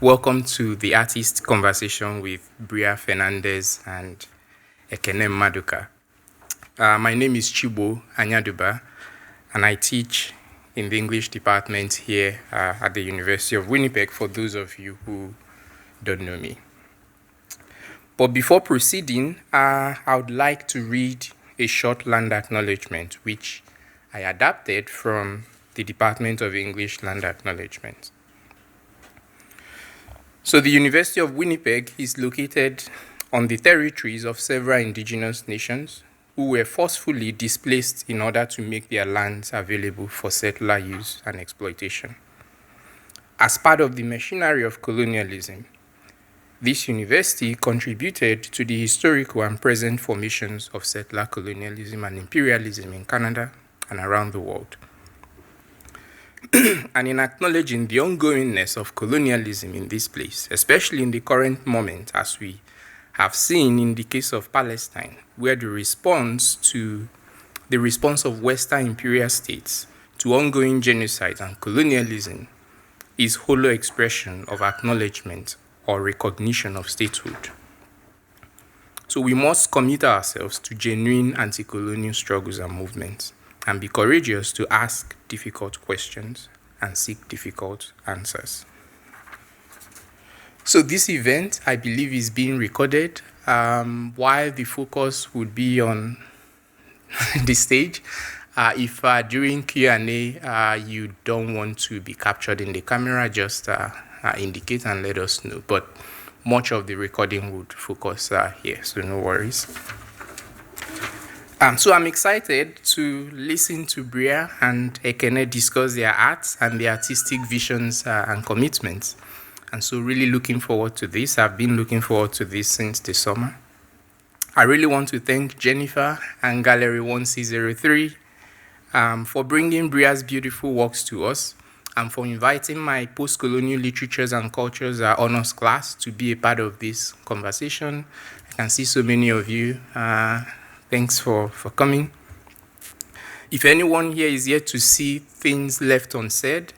Welcome to the Artist Conversation with Bria, Fernandes, and Ekene Maduka. My name is Chibo Anyaduba, and I teach in the English department here at the University of Winnipeg, for those of you who don't know me. But before proceeding, I would like to read a short land acknowledgement, which I adapted from the Department of English Land Acknowledgement. So the University of Winnipeg is located on the territories of several indigenous nations who were forcefully displaced in order to make their lands available for settler use and exploitation. As part of the machinery of colonialism, this university contributed to the historical and present formations of settler colonialism and imperialism in Canada and around the world. And in acknowledging the ongoingness of colonialism in this place, especially in the current moment, as we have seen in the case of Palestine, where the response of Western imperial states to ongoing genocide and colonialism is hollow expression of acknowledgement or recognition of statehood. So we must commit ourselves to genuine anti-colonial struggles and movements, and be courageous to ask difficult questions and seek difficult answers. So this event, I believe, is being recorded while the focus would be on the stage. If during Q&A you don't want to be captured in the camera, just indicate and let us know. But much of the recording would focus here, so no worries. So I'm excited to listen to Bria and Ekene discuss their arts and their artistic visions and commitments. And so really looking forward to this. I've been looking forward to this since the summer. I really want to thank Jennifer and Gallery 1C03 for bringing Bria's beautiful works to us, and for inviting my post-colonial literatures and cultures honors class to be a part of this conversation. I can see so many of you. Thanks for coming. If anyone here is yet to see things left unsaid,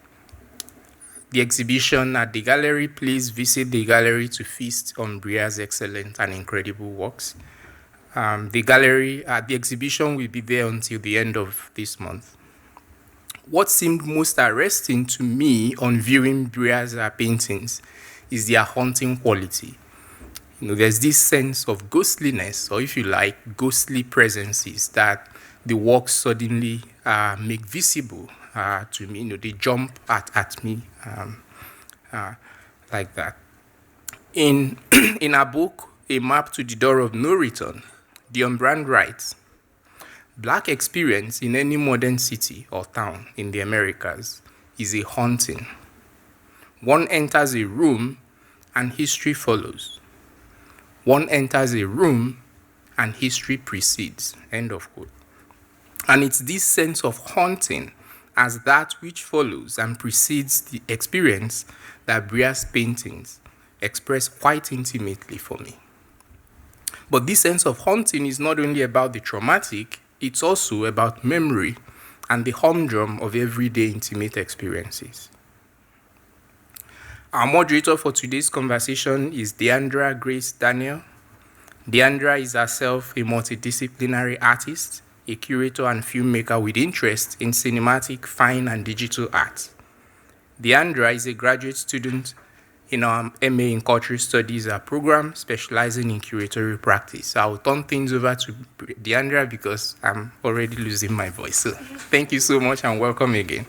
the exhibition at the gallery, please visit the gallery to feast on Bria's excellent and incredible works. The exhibition will be there until the end of this month. What seemed most arresting to me on viewing Bria's paintings is their haunting quality. There's this sense of ghostliness, or if you like, ghostly presences that the works suddenly make visible to me. They jump at me like that. In our book, A Map to the Door of No Return, Dion Brand writes, "Black experience in any modern city or town in the Americas is a haunting. One enters a room and history follows. One enters a room and history precedes," end of quote. And it's this sense of haunting as that which follows and precedes the experience that Bria's paintings express quite intimately for me. But this sense of haunting is not only about the traumatic, it's also about memory and the humdrum of everyday intimate experiences. Our moderator for today's conversation is Deandra Grace Daniel. Deandra is herself a multidisciplinary artist, a curator and filmmaker with interest in cinematic, fine, and digital art. Deandra is a graduate student in our MA in Cultural Studies program, specializing in curatorial practice. I will turn things over to Deandra because I'm already losing my voice. So thank you so much and welcome again.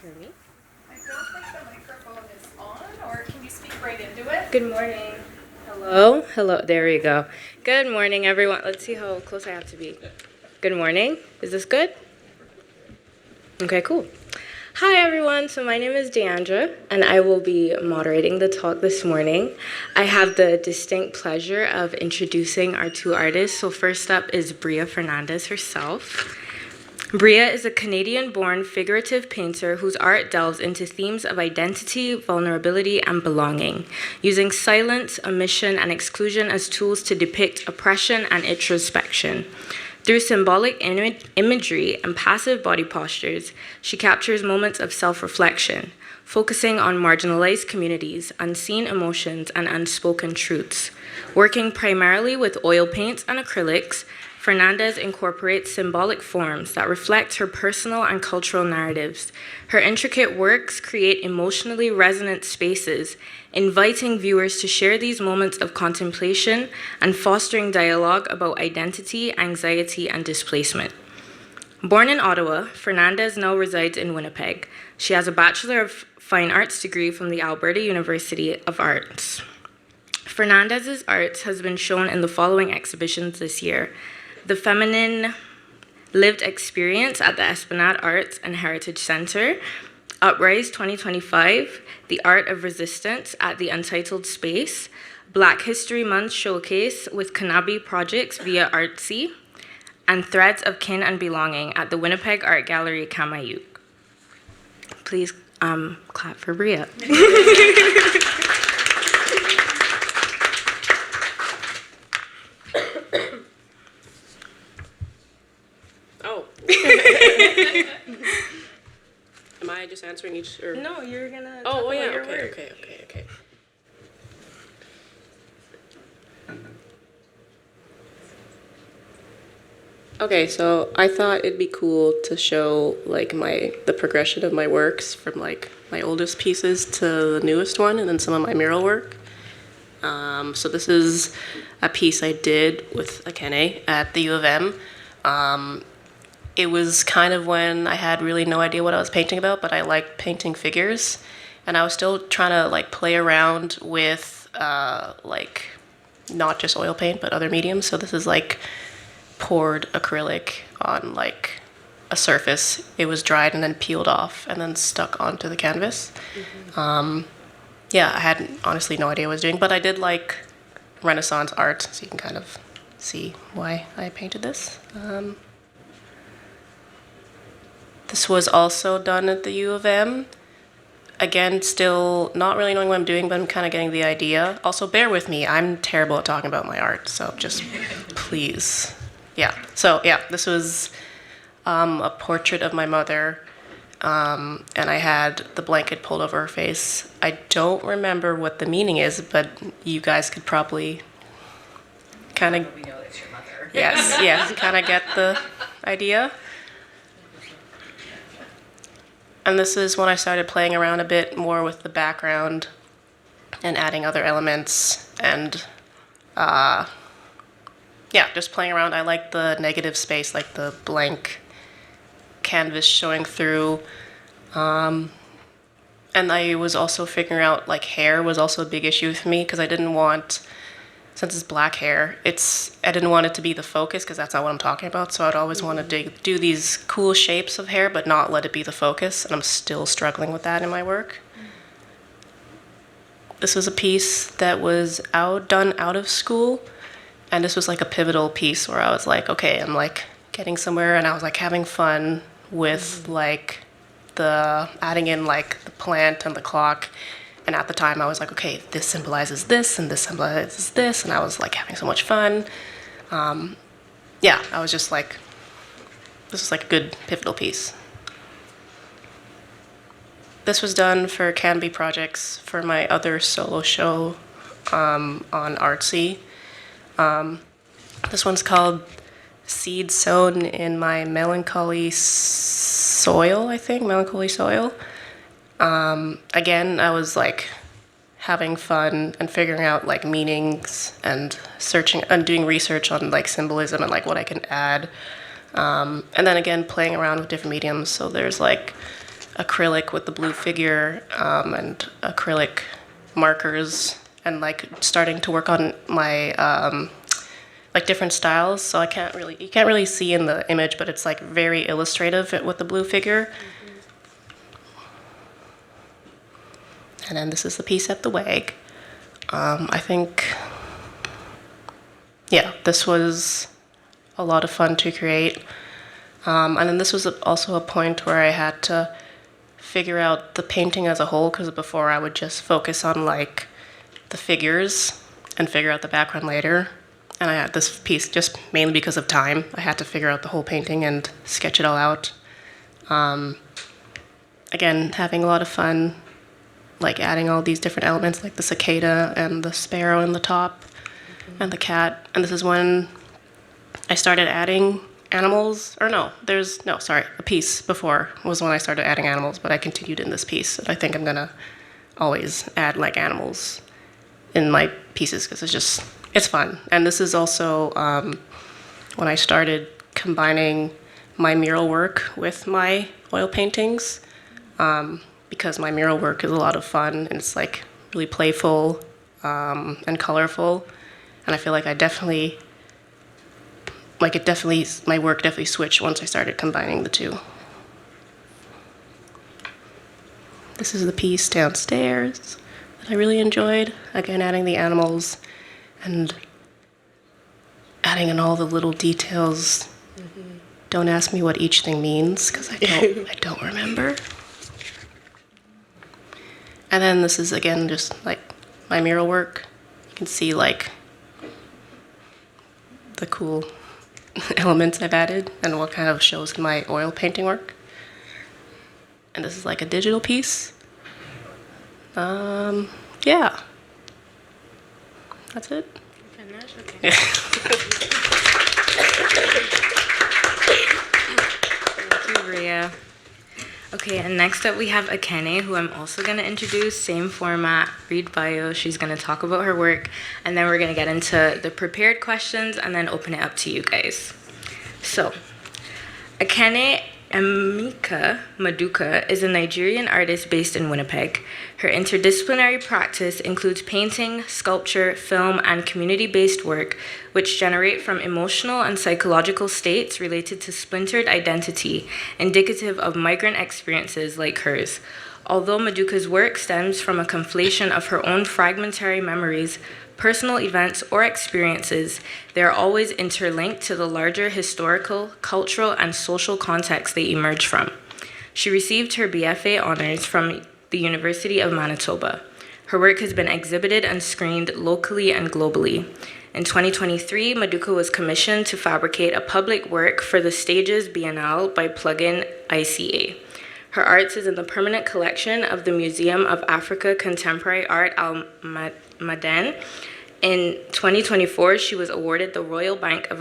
Hear me? I don't think the microphone is on, or can you speak right into it? Good morning. Hello. There you go. Good morning, everyone. Let's see how close I have to be. Good morning. Is this good? Okay, cool. Hi, everyone. So my name is Deandra, and I will be moderating the talk this morning. I have the distinct pleasure of introducing our two artists. So first up is Bria Fernandes herself. Bria is a Canadian-born figurative painter whose art delves into themes of identity, vulnerability, and belonging, using silence, omission, and exclusion as tools to depict oppression and introspection. Through symbolic imagery and passive body postures, she captures moments of self-reflection, focusing on marginalized communities, unseen emotions, and unspoken truths. Working primarily with oil paints and acrylics, Fernandes incorporates symbolic forms that reflect her personal and cultural narratives. Her intricate works create emotionally resonant spaces, inviting viewers to share these moments of contemplation and fostering dialogue about identity, anxiety, and displacement. Born in Ottawa, Fernandes now resides in Winnipeg. She has a Bachelor of Fine Arts degree from the Alberta University of Arts. Fernandes's art has been shown in the following exhibitions this year: The Feminine Lived Experience at the Esplanade Arts and Heritage Centre, Uprise 2025, The Art of Resistance at the Untitled Space, Black History Month Showcase with Kanabi Projects via Artsy, and Threads of Kin and Belonging at the Winnipeg Art Gallery Kamayuk. Please clap for Bria. Oh. Am I just answering each? Or? No, you're gonna. Oh, talk yeah. about your Okay. work. Okay. Okay, so I thought it'd be cool to show like the progression of my works from like my oldest pieces to the newest one, and then some of my mural work. So this is a piece I did with Ekene at the U of M. It was kind of when I had really no idea what I was painting about, but I liked painting figures, and I was still trying to like play around with like not just oil paint but other mediums. So this is like poured acrylic on like a surface. It was dried and then peeled off and then stuck onto the canvas. Yeah, I had honestly no idea what I was doing, but I did like Renaissance art, so you can kind of see why I painted this. This was also done at the U of M. Again, still not really knowing what I'm doing, but I'm kind of getting the idea. Also, bear with me, I'm terrible at talking about my art, so just please. Yeah, so yeah, this was a portrait of my mother, and I had the blanket pulled over her face. I don't remember what the meaning is, but you guys could probably kind of... We know it's your mother. Yes, kind of get the idea. And this is when I started playing around a bit more with the background and adding other elements and yeah, just playing around. I like the negative space, like the blank canvas showing through. And I was also figuring out like hair was also a big issue for me because I didn't want, since it's black hair, I didn't want it to be the focus because that's not what I'm talking about. So I'd always want to do these cool shapes of hair, but not let it be the focus. And I'm still struggling with that in my work. This was a piece that was done out of school. And this was like a pivotal piece where I was like, okay, I'm like getting somewhere, and I was like having fun with like adding in like the plant and the clock. And at the time I was like, okay, this symbolizes this and this symbolizes this, and I was like having so much fun. Yeah, I was just like, this was like a good pivotal piece. This was done for Canby Projects for my other solo show on Artsy. This one's called Seed Sown in My Melancholy Soil, I think, Melancholy Soil. Again, I was like having fun and figuring out like meanings and searching and doing research on like symbolism and like what I can add. And then again, playing around with different mediums. So there's like acrylic with the blue figure and acrylic markers, and like starting to work on my like different styles. So you can't really see in the image, but it's like very illustrative with the blue figure. And then this is the piece at the WAG. I think, yeah, this was a lot of fun to create. And then this was also a point where I had to figure out the painting as a whole, because before I would just focus on like the figures and figure out the background later. And I had this piece just mainly because of time. I had to figure out the whole painting and sketch it all out. Again, having a lot of fun, like adding all these different elements, like the cicada and the sparrow in the top, and the cat. And this is when I started adding animals, or no, a piece before was when I started adding animals, but I continued in this piece. And I think I'm gonna always add like animals in my pieces because it's fun. And this is also when I started combining my mural work with my oil paintings, because my mural work is a lot of fun and it's like really playful and colorful. And I feel like my work definitely switched once I started combining the two. This is the piece downstairs that I really enjoyed. Again, adding the animals and adding in all the little details. Mm-hmm. Don't ask me what each thing means, because I don't remember. And then this is, again, just like my mural work. You can see like the cool elements I've added and what kind of shows in my oil painting work. And this is like a digital piece. Yeah. That's it. Finished? Okay. Thank you, Bria. Okay, and next up we have Ekene, who I'm also going to introduce. Same format, read bio. She's going to talk about her work, and then we're going to get into the prepared questions and then open it up to you guys. So, Ekene Emeka Maduka is a Nigerian artist based in Winnipeg. Her interdisciplinary practice includes painting, sculpture, film, and community-based work, which generate from emotional and psychological states related to splintered identity, indicative of migrant experiences like hers. Although Maduka's work stems from a conflation of her own fragmentary memories, personal events, or experiences, they are always interlinked to the larger historical, cultural, and social context they emerge from. She received her BFA honors from the University of Manitoba. Her work has been exhibited and screened locally and globally. In 2023, Maduka was commissioned to fabricate a public work for the Stages Biennale by Plugin ICA. Her arts is in the permanent collection of the Museum of Africa Contemporary Art Al Maden. In 2024, she was awarded the Royal Bank of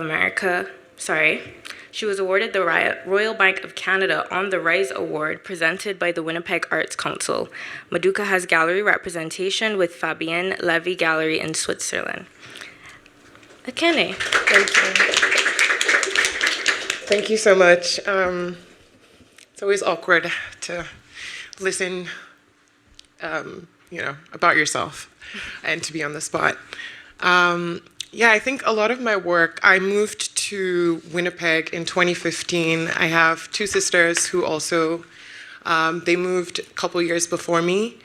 Canada on the Rise Award presented by the Winnipeg Arts Council. Maduka has gallery representation with Fabienne Levy Gallery in Switzerland. Ekene. Thank you. Thank you so much. It's always awkward to listen, about yourself and to be on the spot. I think a lot of my work, I moved to Winnipeg in 2015. I have two sisters who also, they moved a couple years before me.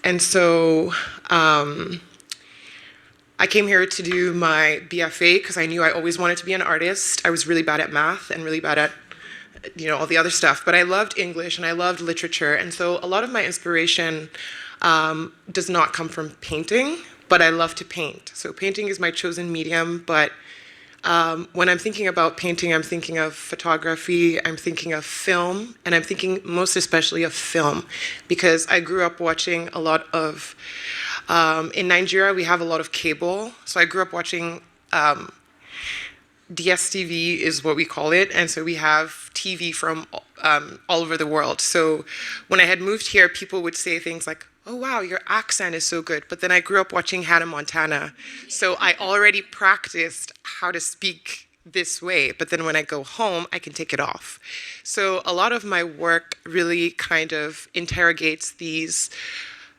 And so I came here to do my BFA because I knew I always wanted to be an artist. I was really bad at math and really bad at all the other stuff, but I loved English and I loved literature. And so a lot of my inspiration does not come from painting, but I love to paint. So painting is my chosen medium, but when I'm thinking about painting, I'm thinking of photography, I'm thinking of film, and I'm thinking most especially of film, because I grew up watching a lot of, in Nigeria, we have a lot of cable, so I grew up watching DSTV is what we call it, and so we have TV from all over the world. So when I had moved here, people would say things like, "Oh wow, your accent is so good." But then I grew up watching Hannah Montana, so I already practiced how to speak this way. But then when I go home, I can take it off. So a lot of my work really kind of interrogates these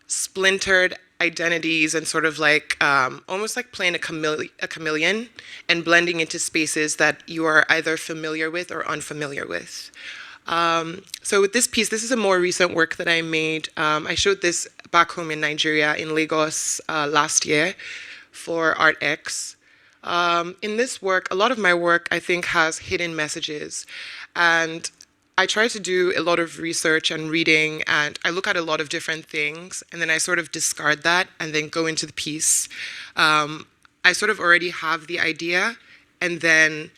splintered identities and sort of like almost like playing a chameleon and blending into spaces that you are either familiar with or unfamiliar with. So with this piece, this is a more recent work that I made. I showed this back home in Nigeria, in Lagos last year for ArtX. In this work, a lot of my work, I think, has hidden messages. And I try to do a lot of research and reading, and I look at a lot of different things, and then I sort of discard that and then go into the piece. I sort of already have the idea, and then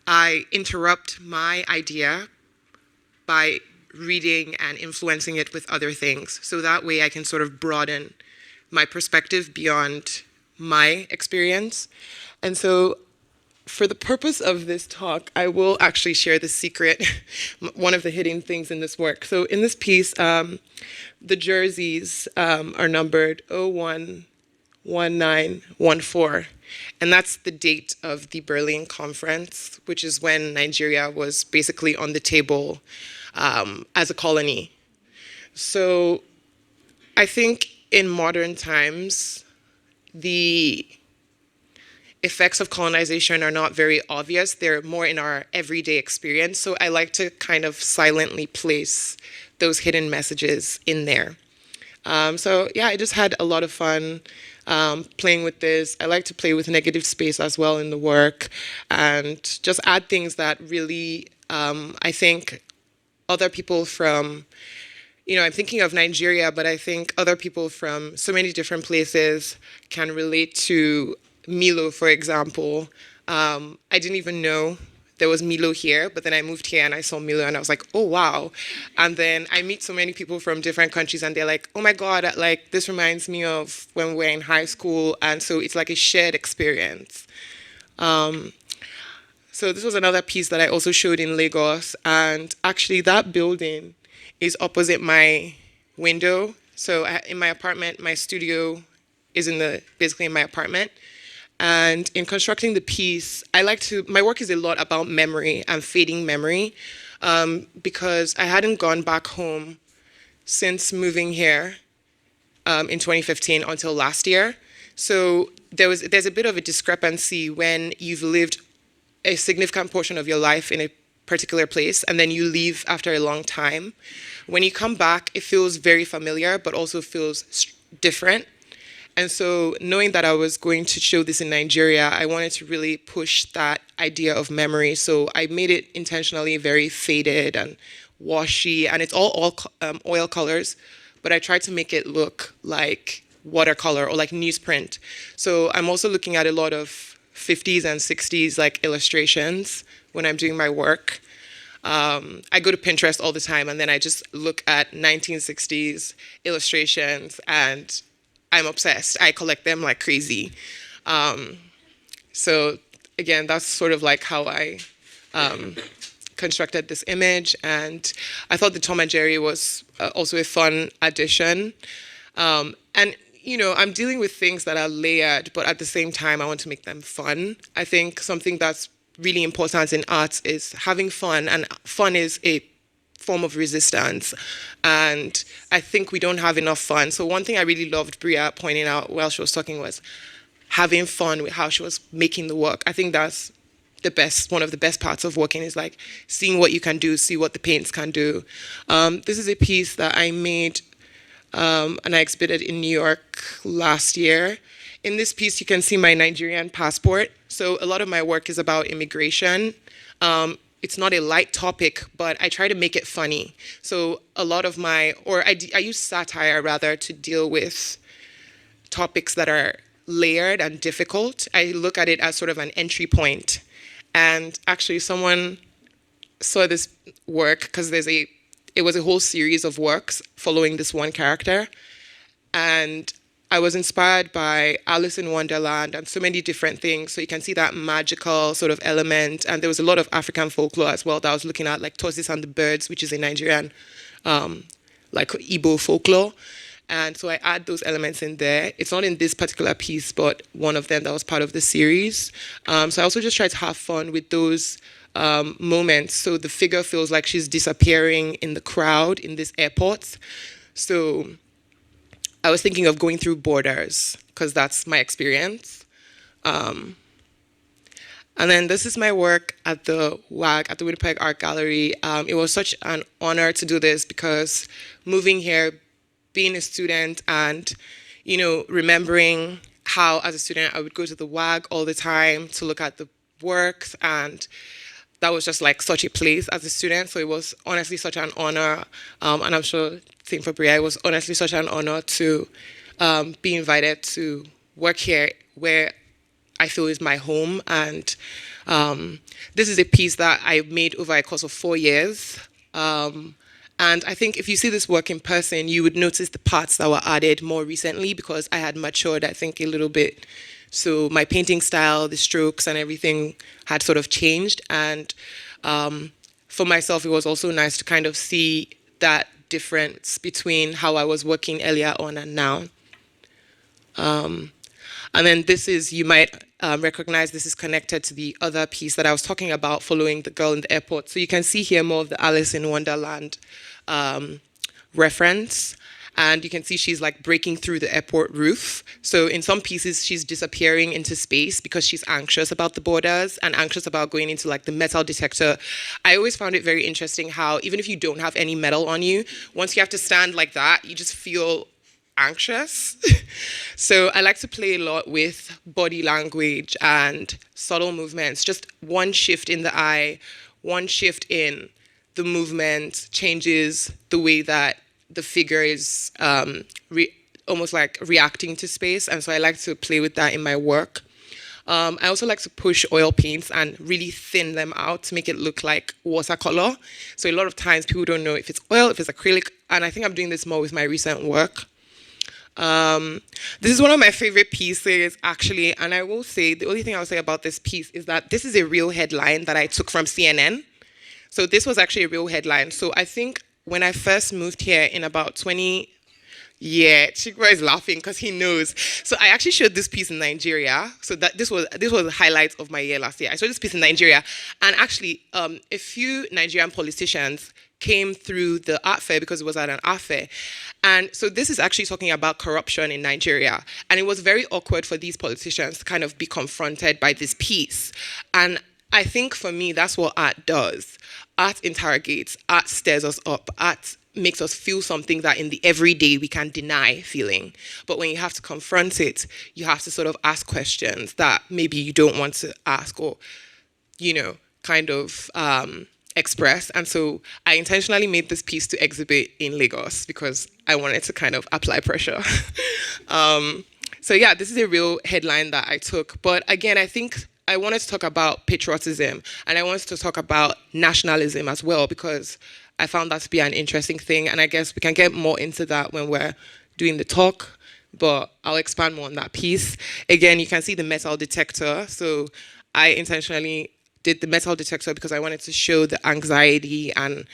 I interrupt my idea by reading and influencing it with other things. So that way I can sort of broaden my perspective beyond my experience. And so for the purpose of this talk, I will actually share the secret, one of the hidden things in this work. So in this piece, the jerseys are numbered 011914. And that's the date of the Berlin Conference, which is when Nigeria was basically on the table as a colony. So I think in modern times, the effects of colonization are not very obvious. They're more in our everyday experience. So I like to kind of silently place those hidden messages in there. So yeah, I just had a lot of fun playing with this. I like to play with negative space as well in the work and just add things that really, I think other people from, I'm thinking of Nigeria, but I think other people from so many different places can relate to Milo, for example. I didn't even know there was Milo here, but then I moved here and I saw Milo and I was like, oh, wow. And then I meet so many people from different countries and they're like, oh my God, like this reminds me of when we were in high school. And so it's like a shared experience. So this was another piece that I also showed in Lagos. And actually that building is opposite my window. So in my apartment, my studio is basically in my apartment. And in constructing the piece, my work is a lot about memory and fading memory, because I hadn't gone back home since moving here in 2015 until last year. So there's a bit of a discrepancy when you've lived a significant portion of your life in a particular place and then you leave after a long time. When you come back, it feels very familiar, but also feels different. And so knowing that I was going to show this in Nigeria, I wanted to really push that idea of memory. So I made it intentionally very faded and washy, and it's all oil colors, but I tried to make it look like watercolor or like newsprint. So I'm also looking at a lot of 50s and 60s like illustrations when I'm doing my work. I go to Pinterest all the time, and then I just look at 1960s illustrations, and I'm obsessed. I collect them like crazy. So again, that's sort of like how I constructed this image. And I thought the Tom and Jerry was also a fun addition. And I'm dealing with things that are layered, but at the same time, I want to make them fun. I think something that's really important in arts is having fun, and fun is a form of resistance. And I think we don't have enough fun. So one thing I really loved Bria pointing out while she was talking was having fun with how she was making the work. I think that's one of the best parts of working is like seeing what you can do, see what the paints can do. This is a piece that I made and I exhibited in New York last year. In this piece, you can see my Nigerian passport. So a lot of my work is about immigration. It's not a light topic, but I try to make it funny. So a lot of I use satire rather to deal with topics that are layered and difficult. I look at it as sort of an entry point. And actually someone saw this work because it was a whole series of works following this one character. And I was inspired by Alice in Wonderland and so many different things. So you can see that magical sort of element. And there was a lot of African folklore as well that I was looking at, like Tortoise and the Birds, which is a Nigerian, like Igbo folklore. And so I add those elements in there. It's not in this particular piece, but one of them that was part of the series. So I also just try to have fun with those moments. So the figure feels like she's disappearing in the crowd in this airport. So I was thinking of going through borders because that's my experience. And then this is my work at the WAG, at the Winnipeg Art Gallery. It was such an honor to do this because moving here, being a student and, remembering how as a student I would go to the WAG all the time to look at the works, and that was just like such a place as a student. So it was honestly such an honor, and I'm sure same for Bria, it was honestly such an honor to be invited to work here where I feel is my home. And this is a piece that I made over a course of 4 years. And I think if you see this work in person, you would notice the parts that were added more recently because I had matured, I think, a little bit. So my painting style, the strokes and everything had sort of changed. And for myself, it was also nice to kind of see that difference between how I was working earlier on and now. And then this is, you might recognize this is connected to the other piece that I was talking about following the girl in the airport. So you can see here more of the Alice in Wonderland reference. And you can see she's like breaking through the airport roof. So in some pieces, she's disappearing into space because she's anxious about the borders and anxious about going into like the metal detector. I always found it very interesting how even if you don't have any metal on you, once you have to stand like that, you just feel anxious. So I like to play a lot with body language and subtle movements. Just one shift in the eye, one shift in the movement changes the way that the figure is almost like reacting to space. And so I like to play with that in my work. I also like to push oil paints and really thin them out to make it look like watercolor. So a lot of times people don't know if it's oil, if it's acrylic, and I think I'm doing this more with my recent work. This is one of my favorite pieces, actually, and I will say, the only thing I'll say about this piece is that this is a real headline that I took from CNN. So this was actually a real headline. So I think when I first moved here in about 20, yeah, Chikwa is laughing because he knows. So I actually showed this piece in Nigeria. So that this was the highlight of my year last year. I showed this piece in Nigeria, and actually a few Nigerian politicians came through the art fair because it was at an art fair. And so this is actually talking about corruption in Nigeria. And it was very awkward for these politicians to kind of be confronted by this piece. And I think for me, that's what art does. Art interrogates, art stirs us up, art makes us feel something that in the everyday we can deny feeling. But when you have to confront it, you have to sort of ask questions that maybe you don't want to ask or, you know, kind of express. And so I intentionally made this piece to exhibit in Lagos because I wanted to kind of apply pressure. So yeah, this is a real headline that I took. But again, I think I wanted to talk about patriotism and I wanted to talk about nationalism as well because I found that to be an interesting thing. And I guess we can get more into that when we're doing the talk, but I'll expand more on that piece. Again, you can see the metal detector. So I intentionally did the metal detector because I wanted to show the anxiety and,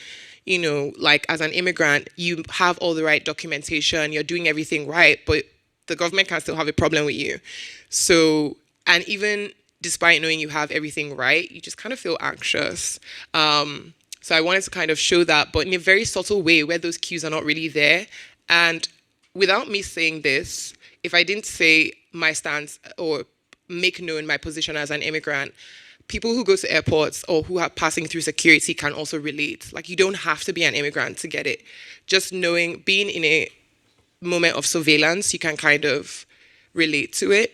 you know, like as an immigrant, you have all the right documentation, you're doing everything right, but the government can still have a problem with you. So, and even despite knowing you have everything right, you just kind of feel anxious. So I wanted to kind of show that, but in a very subtle way where those cues are not really there. And without me saying this, if I didn't say my stance or make known my position as an immigrant, people who go to airports or who are passing through security can also relate. Like, you don't have to be an immigrant to get it. Just knowing, being in a moment of surveillance, you can kind of relate to it.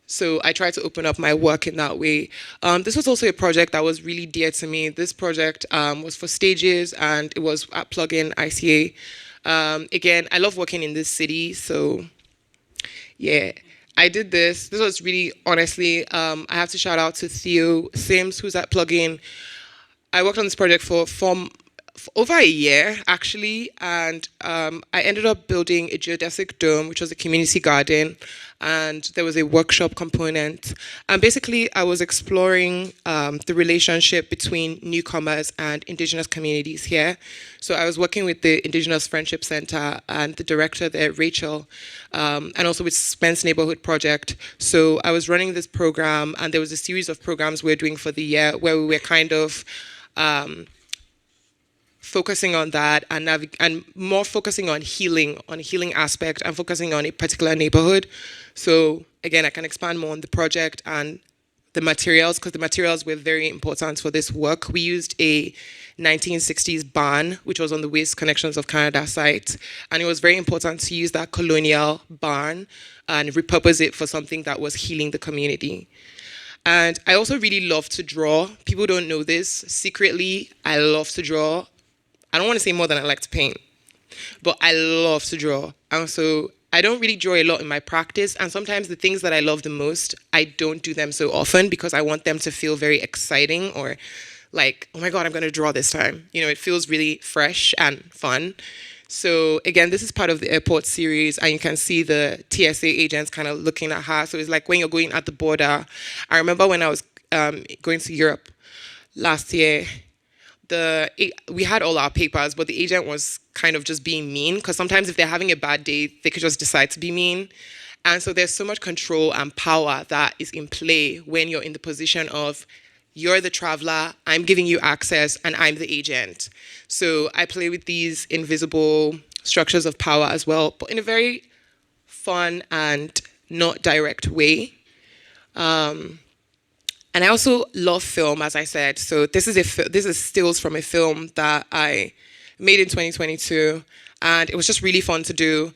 So I try to open up my work in that way. This was also a project that was really dear to me. This project was for stages and it was at Plugin ICA. Again, I love working in this city, so yeah. I did this. This was really, honestly, I have to shout out to Theo Sims, who's at Plugin. I worked on this project for over a year, actually, and I ended up building a geodesic dome, which was a community garden, and there was a workshop component. And basically, I was exploring the relationship between newcomers and Indigenous communities here. So I was working with the Indigenous Friendship Center and the director there, Rachel, and also with Spence Neighborhood Project. So I was running this program, and there was a series of programs we were doing for the year where we were kind of focusing on that and more focusing on healing aspect and focusing on a particular neighborhood. So again, I can expand more on the project and the materials because the materials were very important for this work. We used a 1960s barn, which was on the Waste Connections of Canada site. And it was very important to use that colonial barn and repurpose it for something that was healing the community. And I also really love to draw. People don't know this. Secretly, I love to draw. I don't want to say more than I like to paint, but I love to draw. And so I don't really draw a lot in my practice, and sometimes the things that I love the most, I don't do them so often because I want them to feel very exciting or like, oh my God, I'm going to draw this time. It feels really fresh and fun. So again, this is part of the airport series, and you can see the TSA agents kind of looking at her. So it's like when you're going at the border. I remember when I was going to Europe last year, we had all our papers, but the agent was kind of just being mean, because sometimes if they're having a bad day, they could just decide to be mean. And so there's so much control and power that is in play when you're in the position of, you're the traveler, I'm giving you access, and I'm the agent. So I play with these invisible structures of power as well, but in a very fun and not direct way. And I also love film, as I said. So this is stills from a film that I made in 2022, and it was just really fun to do.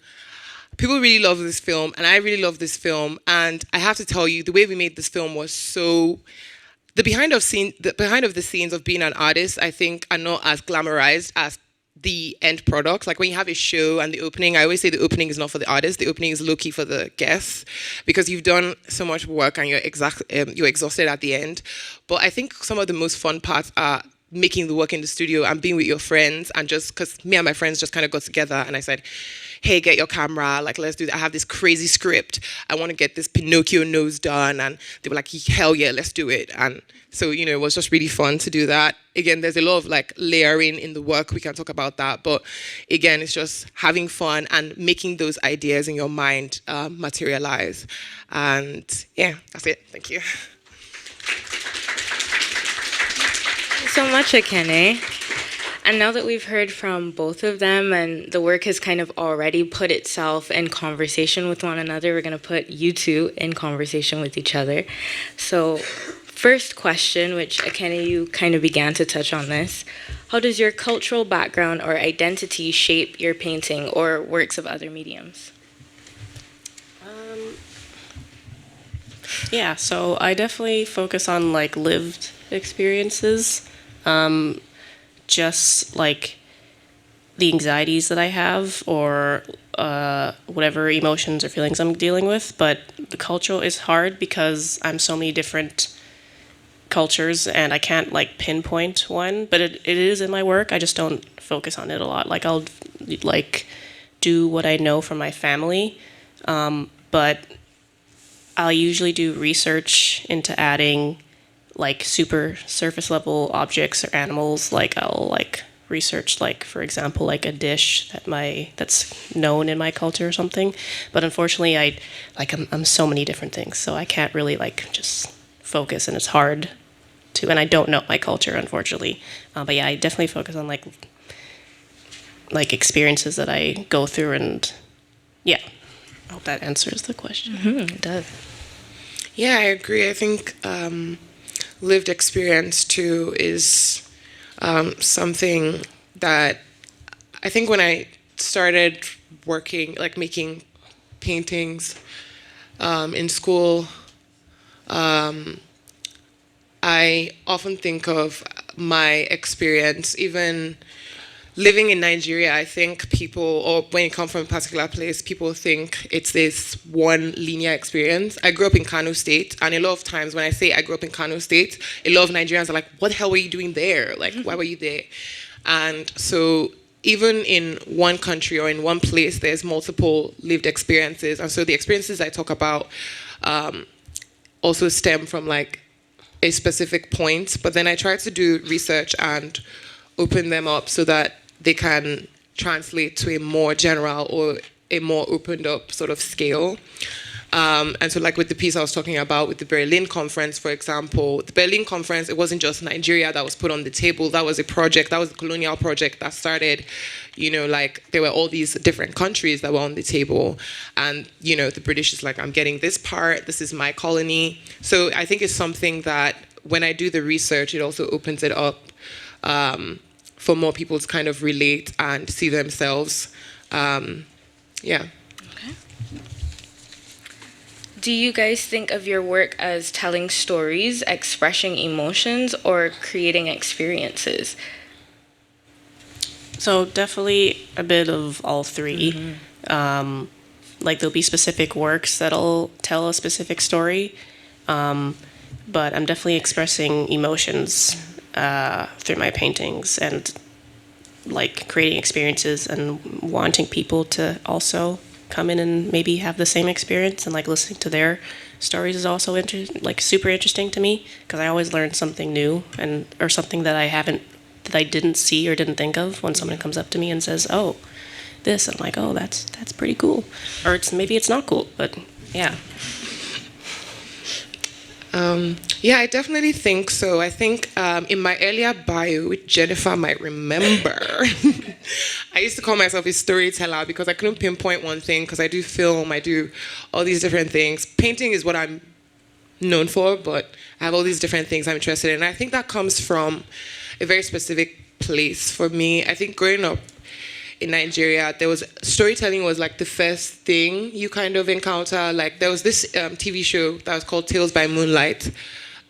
People really love this film, and I really love this film. And I have to tell you, the way we made this film was so. The behind of the scenes of being an artist, I think, are not as glamorized as the end product. Like when you have a show and the opening, I always say the opening is not for the artist, the opening is low-key for the guests, because you've done so much work and you're exhausted at the end. But I think some of the most fun parts are making the work in the studio and being with your friends, and just because me and my friends just kind of got together and I said, hey, get your camera, like let's do that. I have this crazy script. I want to get this Pinocchio nose done. And they were like, hell yeah, let's do it. And so, it was just really fun to do that. Again, there's a lot of like layering in the work. We can talk about that. But again, it's just having fun and making those ideas in your mind materialize. And yeah, that's it. Thank you. Thank you so much, Ekene. And now that we've heard from both of them and the work has kind of already put itself in conversation with one another, we're going to put you two in conversation with each other. So first question, which Ekene, you kind of began to touch on this. How does your cultural background or identity shape your painting or works of other mediums? Yeah, so I definitely focus on like lived experiences. Just like the anxieties that I have or whatever emotions or feelings I'm dealing with. But the cultural is hard because I'm so many different cultures and I can't like pinpoint one, but it is in my work. I just don't focus on it a lot. Like I'll like do what I know from my family, but I'll usually do research into adding like super surface level objects or animals. Like I'll like research, like for example, like a dish that's known in my culture or something. But unfortunately, I'm so many different things, so I can't really like just focus, and it's hard to. And I don't know my culture, unfortunately. But yeah, I definitely focus on like experiences that I go through, and yeah, I hope that answers the question. Mm-hmm, it does. Yeah, I agree. I think lived experience too is something that I think when I started working, like making paintings in school, I often think of my experience, even living in Nigeria. I think people, or when you come from a particular place, people think it's this one linear experience. I grew up in Kano State, and a lot of times when I say I grew up in Kano State, a lot of Nigerians are like, what the hell were you doing there? Like, why were you there? And so even in one country or in one place, there's multiple lived experiences. And so the experiences I talk about also stem from like a specific point, but then I try to do research and open them up so that they can translate to a more general or a more opened up sort of scale. And so like with the piece I was talking about with the Berlin conference, for example, the Berlin conference, it wasn't just Nigeria that was put on the table. That was a project, that was a colonial project that started, like there were all these different countries that were on the table. And, the British is like, I'm getting this part, this is my colony. So I think it's something that when I do the research, it also opens it up for more people to kind of relate and see themselves. Yeah. Okay. Do you guys think of your work as telling stories, expressing emotions, or creating experiences? So definitely a bit of all three. like there'll be specific works that'll tell a specific story, but I'm definitely expressing emotions through my paintings and like creating experiences and wanting people to also come in and maybe have the same experience, and like listening to their stories is also super interesting to me, because I always learn something new and or something that I didn't see or didn't think of when someone comes up to me and says, "Oh, this," I'm like, "Oh, that's pretty cool," or maybe it's not cool, but yeah. Yeah, I definitely think so. I think in my earlier bio, which Jennifer might remember, I used to call myself a storyteller because I couldn't pinpoint one thing, because I do film, I do all these different things. Painting is what I'm known for, but I have all these different things I'm interested in. And I think that comes from a very specific place for me. I think growing up in Nigeria, storytelling was like the first thing you kind of encounter. Like there was this TV show that was called Tales by Moonlight,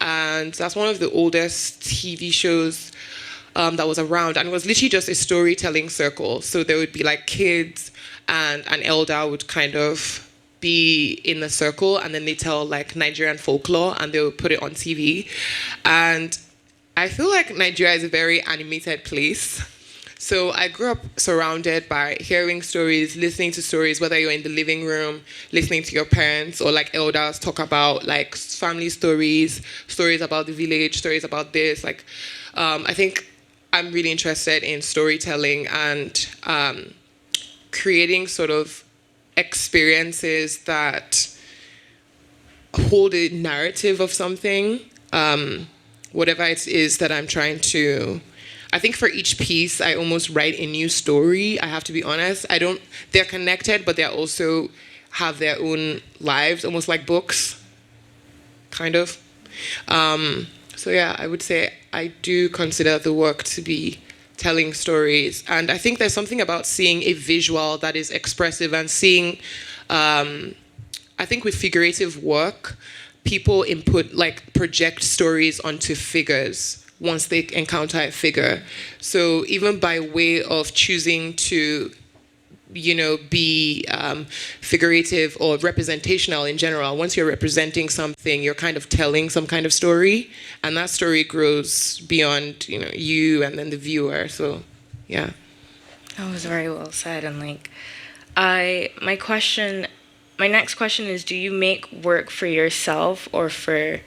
and that's one of the oldest TV shows that was around, and it was literally just a storytelling circle. So there would be like kids and an elder would kind of be in a circle, and then they tell like Nigerian folklore, and they would put it on TV. And I feel like Nigeria is a very animated place. So I grew up surrounded by hearing stories, listening to stories, whether you're in the living room, listening to your parents or like elders talk about like family stories, stories about the village, stories about this. Like, I think I'm really interested in storytelling and creating sort of experiences that hold a narrative of something, whatever it is that I'm trying to. I think for each piece, I almost write a new story. I have to be honest. They're connected, but they also have their own lives, almost like books, kind of. So yeah, I would say I do consider the work to be telling stories. And I think there's something about seeing a visual that is expressive and seeing, I think with figurative work, people project stories onto figures once they encounter a figure. So even by way of choosing to, be figurative or representational in general, once you're representing something, you're kind of telling some kind of story, and that story grows beyond, you and then the viewer. So, yeah. That was very well said. And my next question is, do you make work for yourself or for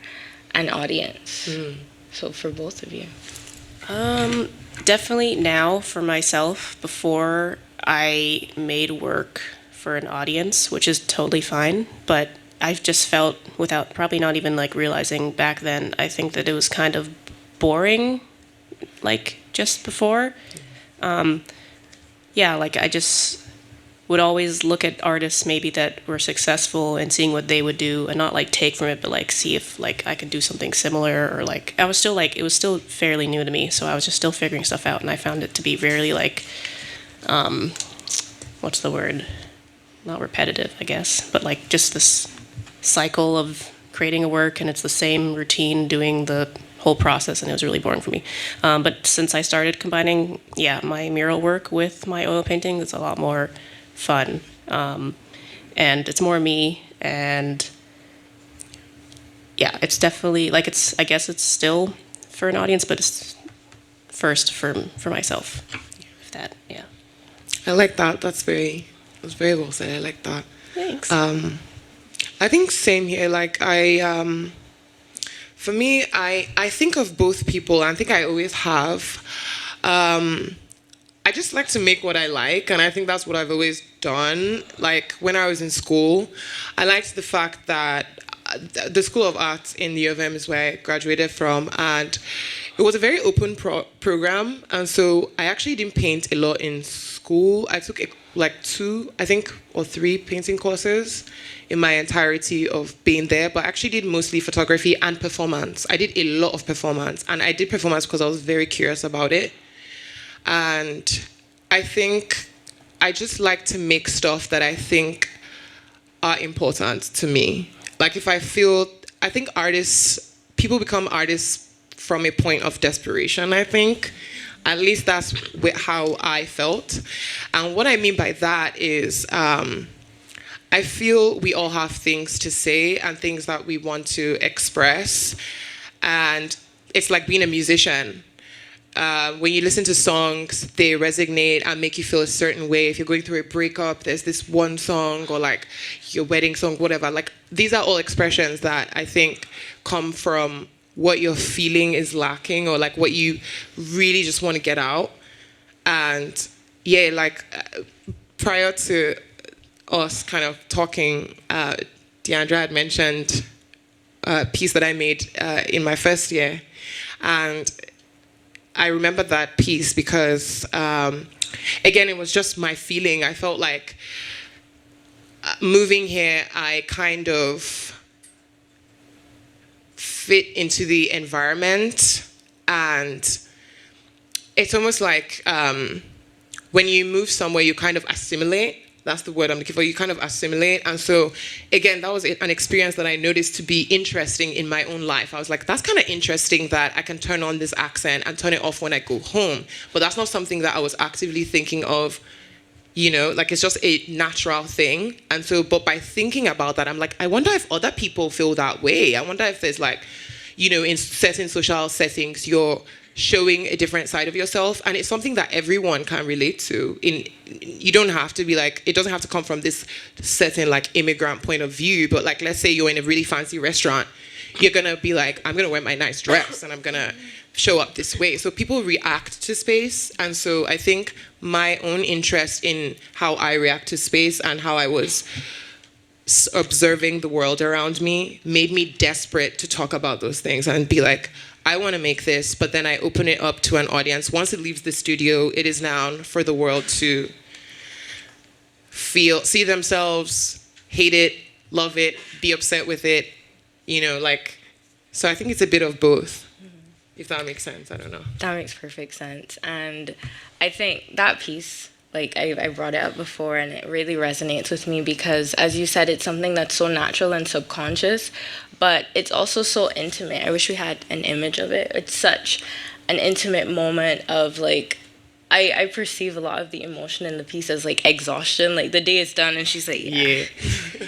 an audience? So for both of you. Definitely now for myself. Before I made work for an audience, which is totally fine, but I've just felt, without probably not even realizing back then, I think that it was kind of boring, just before. I just would always look at artists maybe that were successful and seeing what they would do, and not take from it, but see if I could do something similar, or I was still it was still fairly new to me, so I was just still figuring stuff out, and I found it to be really what's the word? Not repetitive, I guess, but just this cycle of creating a work, and it's the same routine doing the whole process, and it was really boring for me. But since I started combining, my mural work with my oil painting, it's a lot more fun, and it's more me, and it's definitely I guess it's still for an audience, but it's first for myself. If that, I like that. That's very well said. I like that. Thanks. I think same here. For me, I think of both people, and I think I always have. I just like to make what I like, and I think that's what I've always done. When I was in school, I liked the fact that the School of Arts in the U of M is where I graduated from, and it was a very open program, and so I actually didn't paint a lot in school. I took 2, I think, or 3 painting courses in my entirety of being there, but I actually did mostly photography and performance. I did a lot of performance, and I did performance because I was very curious about it. And I think I just like to make stuff that I think are important to me. I think people become artists from a point of desperation, I think. At least that's how I felt. And what I mean by that is, I I feel we all have things to say and things that we want to express. And it's like being a musician. When you listen to songs, they resonate and make you feel a certain way. If you're going through a breakup, there's this one song, or like your wedding song, whatever. Like, these are all expressions that I think come from what your feeling is lacking, or like what you really just want to get out. And yeah, like prior to us kind of talking, Deandra had mentioned a piece that I made in my first year. And I remember that piece because, again, it was just my feeling. I felt like moving here, I kind of fit into the environment. And it's almost like when you move somewhere, you kind of assimilate. That's the word I'm looking for. You kind of assimilate. And so, again, that was an experience that I noticed to be interesting in my own life. I was like, that's kind of interesting that I can turn on this accent and turn it off when I go home. But that's not something that I was actively thinking of, you know, like it's just a natural thing. And so, but by thinking about that, I'm like, I wonder if other people feel that way. I wonder if there's like, you know, in certain social settings, you're showing a different side of yourself, and it's something that everyone can relate to. You don't have to be like, it doesn't have to come from this certain like immigrant point of view, but like, let's say you're in a really fancy restaurant, you're gonna be like, I'm gonna wear my nice dress and I'm gonna show up this way. So people react to space, and so I think my own interest in how I react to space and how I was observing the world around me made me desperate to talk about those things and be like, I want to make this, but then I open it up to an audience. Once it leaves the studio, it is now for the world to see themselves, hate it, love it, be upset with it, you know, like, so I think it's a bit of both, if that makes sense. I don't know. That makes perfect sense. And I think that piece, like I brought it up before, and it really resonates with me because, as you said, it's something that's so natural and subconscious, but it's also so intimate. I wish we had an image of it. It's such an intimate moment of like, I perceive a lot of the emotion in the piece as like exhaustion. Like the day is done and she's like, yeah.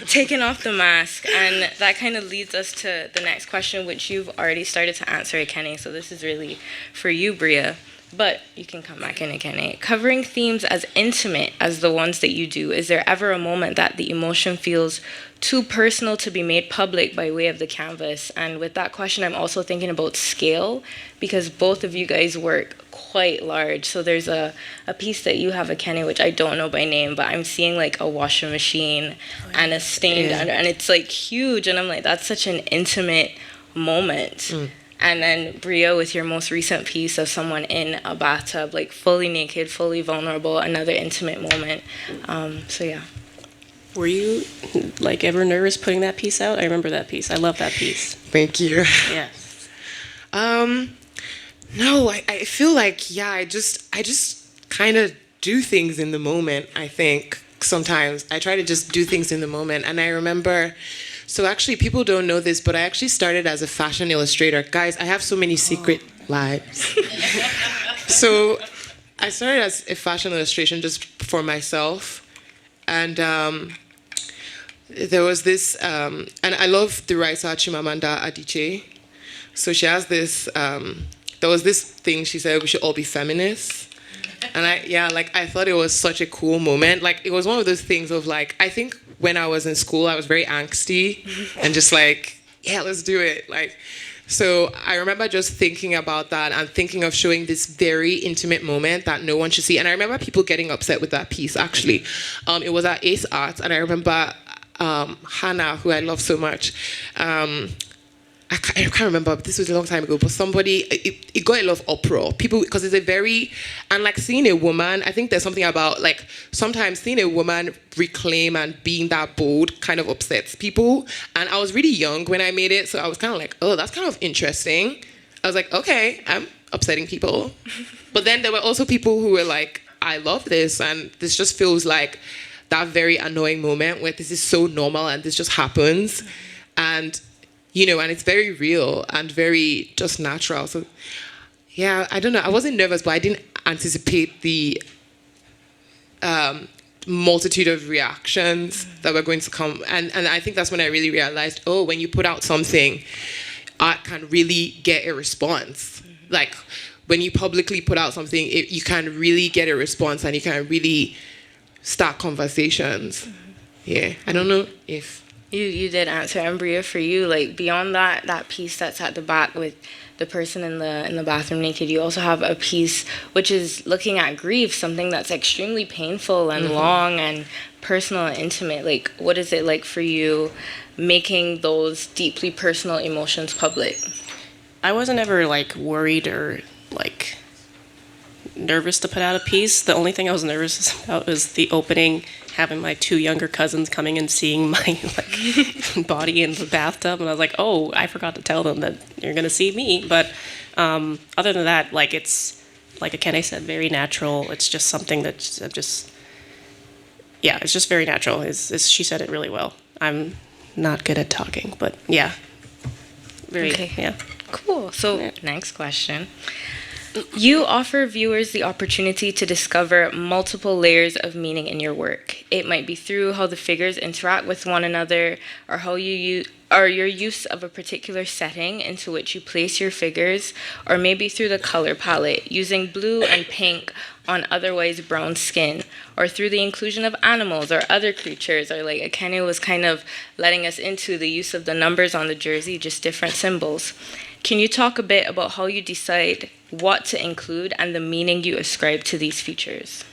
Taking off the mask. And that kind of leads us to the next question, which you've already started to answer, Ekene. So this is really for you, Bria. But you can come back in again. Covering themes as intimate as the ones that you do, is there ever a moment that the emotion feels too personal to be made public by way of the canvas? And with that question, I'm also thinking about scale, because both of you guys work quite large. So there's a piece that you have, Ekene, which I don't know by name, but I'm seeing like a washing machine and a stain under, and it's like huge. And I'm like, that's such an intimate moment. And then Bria, with your most recent piece of someone in a bathtub, like fully naked, fully vulnerable, another intimate moment. So yeah. Were you like ever nervous putting that piece out? I remember that piece. I love that piece. Thank you. Yes. No, I feel like, yeah, I just kind of do things in the moment, I think. Sometimes I try to just do things in the moment. And I remember, so actually people don't know this, but I actually started as a fashion illustrator. Guys, I have so many secret lives. So I started as a fashion illustration just for myself. And there was this, and I love the writer Chimamanda Adichie. So she has this, there was this thing she said, we should all be feminists. And I thought it was such a cool moment. Like, it was one of those things of like, I think when I was in school, I was very angsty and just like, yeah, let's do it. Like, so I remember just thinking about that and thinking of showing this very intimate moment that no one should see. And I remember people getting upset with that piece, actually. It was at Ace Arts, and I remember Hannah, who I love so much, I can't remember, this was a long time ago, but somebody, it got a lot of uproar. People, because it's a very, and like seeing a woman, I think there's something about like, sometimes seeing a woman reclaim and being that bold kind of upsets people. And I was really young when I made it, so I was kind of like, oh, that's kind of interesting. I was like, okay, I'm upsetting people. But then there were also people who were like, I love this, and this just feels like that very annoying moment where this is so normal and this just happens. And you know, and it's very real and very just natural. So, yeah, I don't know. I wasn't nervous, but I didn't anticipate the multitude of reactions that were going to come. And I think that's when I really realized, oh, when you put out something, art can really get a response. Like, when you publicly put out something, you can really get a response and you can really start conversations. Yeah, I don't know if... You did answer. And Bria, for you, like, beyond that piece that's at the back with the person in the bathroom naked, you also have a piece which is looking at grief, something that's extremely painful and long and personal and intimate. Like, what is it like for you making those deeply personal emotions public? I wasn't ever like worried or like nervous to put out a piece. The only thing I was nervous about was the opening, having my 2 younger cousins coming and seeing my like body in the bathtub, and I was like, oh, I forgot to tell them that you're gonna see me. But other than that, like, it's like Ekene said, very natural. It's just something that just yeah, it's just very natural. She said it really well. I'm not good at talking, but yeah, very yeah. Cool. So next question. You offer viewers the opportunity to discover multiple layers of meaning in your work. It might be through how the figures interact with one another, or how your use of a particular setting into which you place your figures, or maybe through the color palette, using blue and pink on otherwise brown skin, or through the inclusion of animals or other creatures, or like Ekene was kind of letting us into the use of the numbers on the jersey, just different symbols. Can you talk a bit about how you decide what to include and the meaning you ascribe to these features?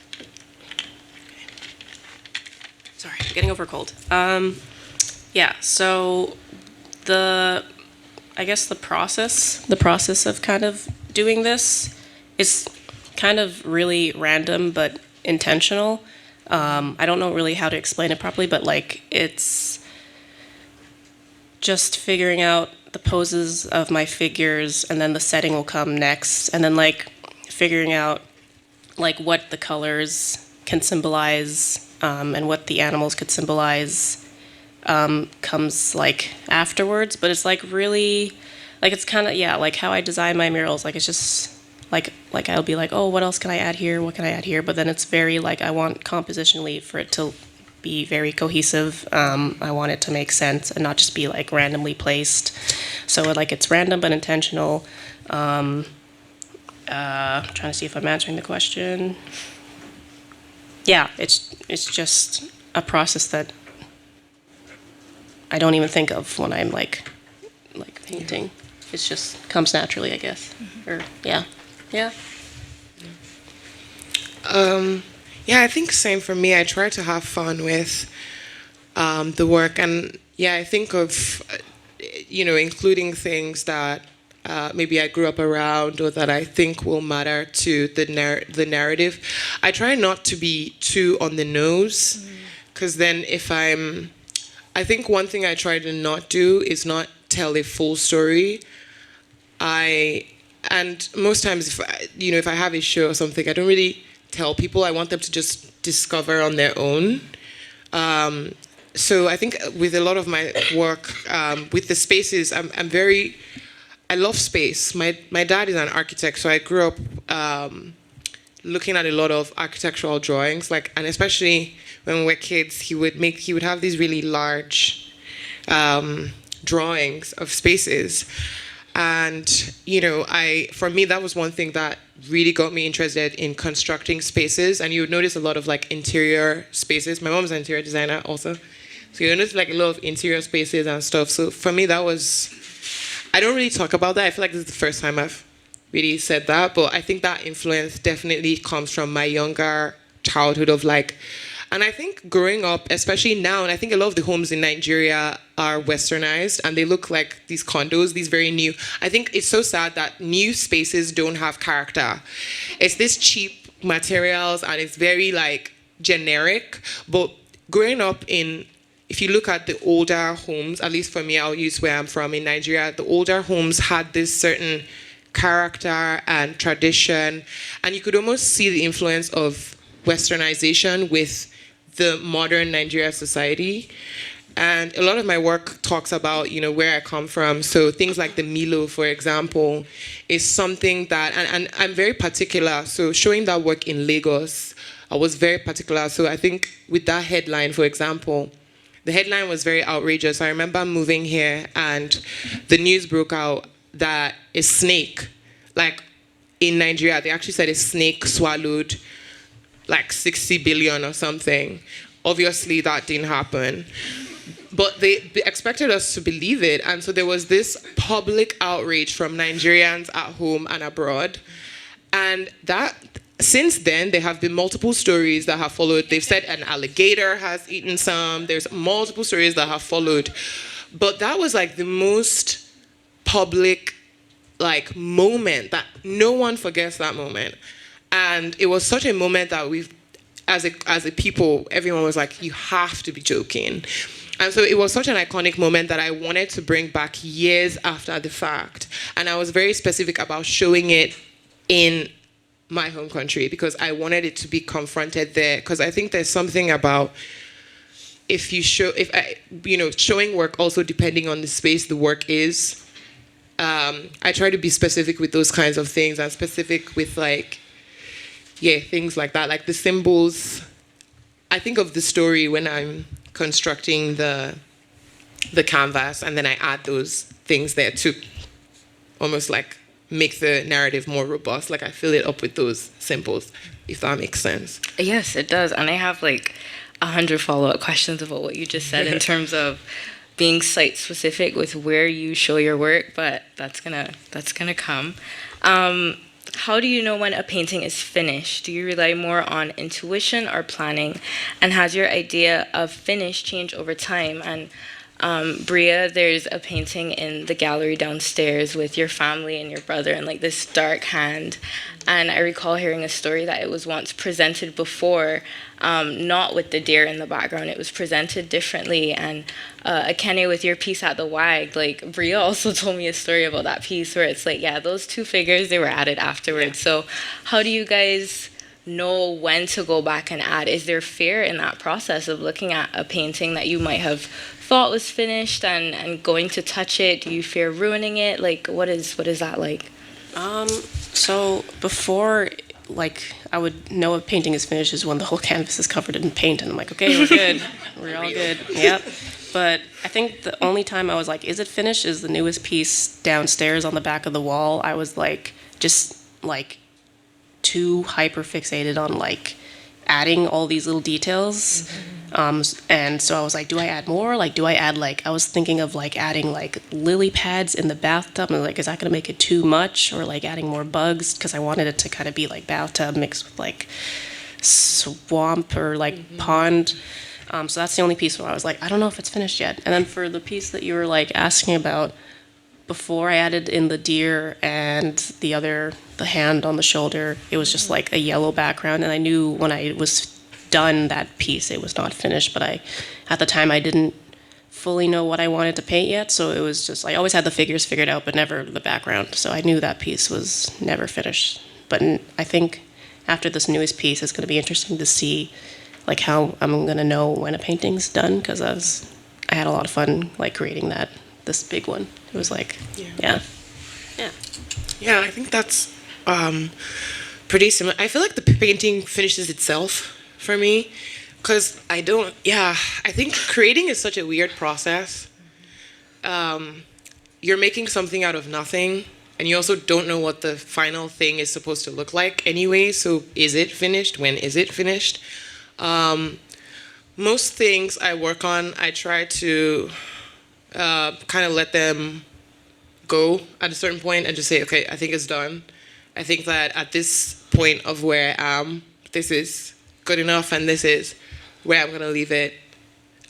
Sorry, I'm getting over a cold. Yeah, so I guess the process of kind of doing this is kind of really random but intentional. I don't know really how to explain it properly, but like, it's just figuring out the poses of my figures, and then the setting will come next, and then like figuring out like what the colors can symbolize, and what the animals could symbolize, comes like afterwards. But it's like really, like, it's kind of, yeah, like how I design my murals. Like, it's just like I'll be like, oh, what else can I add here? What can I add here? But then it's very like, I want compositionally for it to be very cohesive. I want it to make sense and not just be like randomly placed. So like, it's random but intentional. Trying to see if I'm answering the question. Yeah, it's just a process that I don't even think of when I'm like painting. It just comes naturally, I guess. Or yeah. Yeah, I think same for me. I try to have fun with the work, and yeah, I think of including things that maybe I grew up around or that I think will matter to the narrative. I try not to be too on the nose, because then I think one thing I try to not do is not tell a full story. And most times if I have a show or something, I don't really tell people. I want them to just discover on their own. So I think with a lot of my work, with the spaces, I love space. My dad is an architect, so I grew up looking at a lot of architectural drawings, and especially when we were kids, he would have these really large drawings of spaces. And, for me, that was one thing that really got me interested in constructing spaces. And you would notice a lot of interior spaces. My mom's an interior designer also. So you notice a lot of interior spaces and stuff. So for me, that was, I don't really talk about that. I feel like this is the first time I've really said that. But I think that influence definitely comes from my younger childhood of and I think growing up, especially now, and I think a lot of the homes in Nigeria are westernized and they look like these condos, these very new. I think it's so sad that new spaces don't have character. It's this cheap materials and it's very generic. But growing up if you look at the older homes, at least for me, I'll use where I'm from in Nigeria, the older homes had this certain character and tradition. And you could almost see the influence of westernization with the modern Nigeria society. And a lot of my work talks about, where I come from. So things like the Milo, for example, is something that, and I'm very particular. So showing that work in Lagos, I was very particular. So I think with that headline, for example, the headline was very outrageous. I remember moving here and the news broke out that a snake, like in Nigeria, they actually said a snake swallowed like 60 billion or something. Obviously, that didn't happen. But they expected us to believe it. And so there was this public outrage from Nigerians at home and abroad. And that, since then, there have been multiple stories that have followed. They've said an alligator has eaten some. There's multiple stories that have followed. But that was like the most public like moment that no one forgets that moment. And it was such a moment that we've, as a people, everyone was like, you have to be joking. And so it was such an iconic moment that I wanted to bring back years after the fact. And I was very specific about showing it in my home country because I wanted it to be confronted there. Because I think there's something about showing work also depending on the space the work is. I try to be specific with those kinds of things and specific with things like that, like the symbols. I think of the story when I'm constructing the canvas, and then I add those things there to almost like make the narrative more robust. Like I fill it up with those symbols, if that makes sense. Yes, it does. And I have like 100 follow-up questions about what you just said in terms of being site specific with where you show your work, but that's gonna come. How do you know when a painting is finished? Do you rely more on intuition or planning? And has your idea of finish changed over time? And Bria, there's a painting in the gallery downstairs with your family and your brother and like this dark hand. And I recall hearing a story that it was once presented before, not with the deer in the background. It was presented differently. And Ekene, with your piece at the WAG, like Bria also told me a story about that piece where it's like, yeah, those two figures, they were added afterwards. So how do you guys know when to go back and add? Is there fear in that process of looking at a painting that you might have thought was finished and going to touch it? Do you fear ruining it? Like, what is that like? So before, like, I would know a painting is finished is when the whole canvas is covered in paint, and I'm like, okay, we're good. We're all good. Yep. But I think the only time I was like, is it finished, is the newest piece downstairs on the back of the wall. I was like, just like too hyper fixated on like adding all these little details. And so I was like, do I add more? Like, do I add I was thinking of like adding like lily pads in the bathtub, and like, is that gonna make it too much? Or like adding more bugs, because I wanted it to kind of be like bathtub mixed with like swamp or like pond. So that's the only piece where I was like, I don't know if it's finished yet. And then for the piece that you were like asking about, before I added in the deer and the hand on the shoulder, it was just like a yellow background. And I knew when I was done that piece, it was not finished. But at the time, I didn't fully know what I wanted to paint yet. So it was just, I always had the figures figured out, but never the background. So I knew that piece was never finished. But I think after this newest piece, it's going to be interesting to see like how I'm going to know when a painting's done, because I had a lot of fun like creating this big one. It was like, yeah. I think that's pretty similar. I feel like the painting finishes itself for me, because I think creating is such a weird process. You're making something out of nothing, and you also don't know what the final thing is supposed to look like anyway, so is it finished? When is it finished? Most things I work on, I try to kind of let them go at a certain point and just say, okay, I think it's done. I think that at this point of where I am, this is good enough, and this is where I'm going to leave it.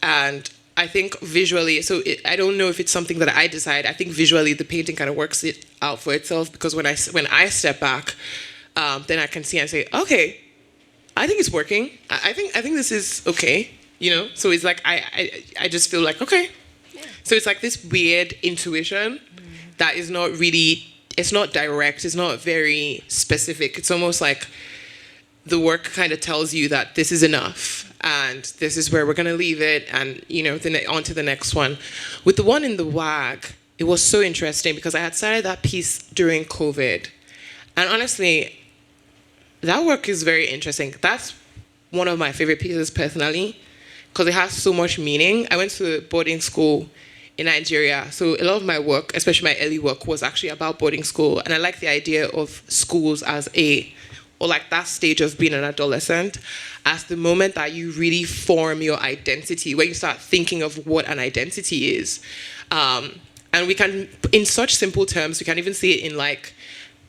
And I think visually, I don't know if it's something that I decide. I think visually the painting kind of works it out for itself, because when I step back, then I can see and say, okay, I think it's working. I think this is okay, So it's like I just feel like, okay. Yeah. So it's like this weird intuition that is not really, it's not direct, it's not very specific. It's almost like the work kind of tells you that this is enough and this is where we're going to leave it, and then on to the next one. With the one in the WAG, it was so interesting because I had started that piece during COVID, and honestly, that work is very interesting. That's one of my favorite pieces personally because it has so much meaning. I went to boarding school in Nigeria, so a lot of my work, especially my early work, was actually about boarding school, and I like the idea of schools as or like that stage of being an adolescent as the moment that you really form your identity, where you start thinking of what an identity is. And we can, in such simple terms, we can even see it in like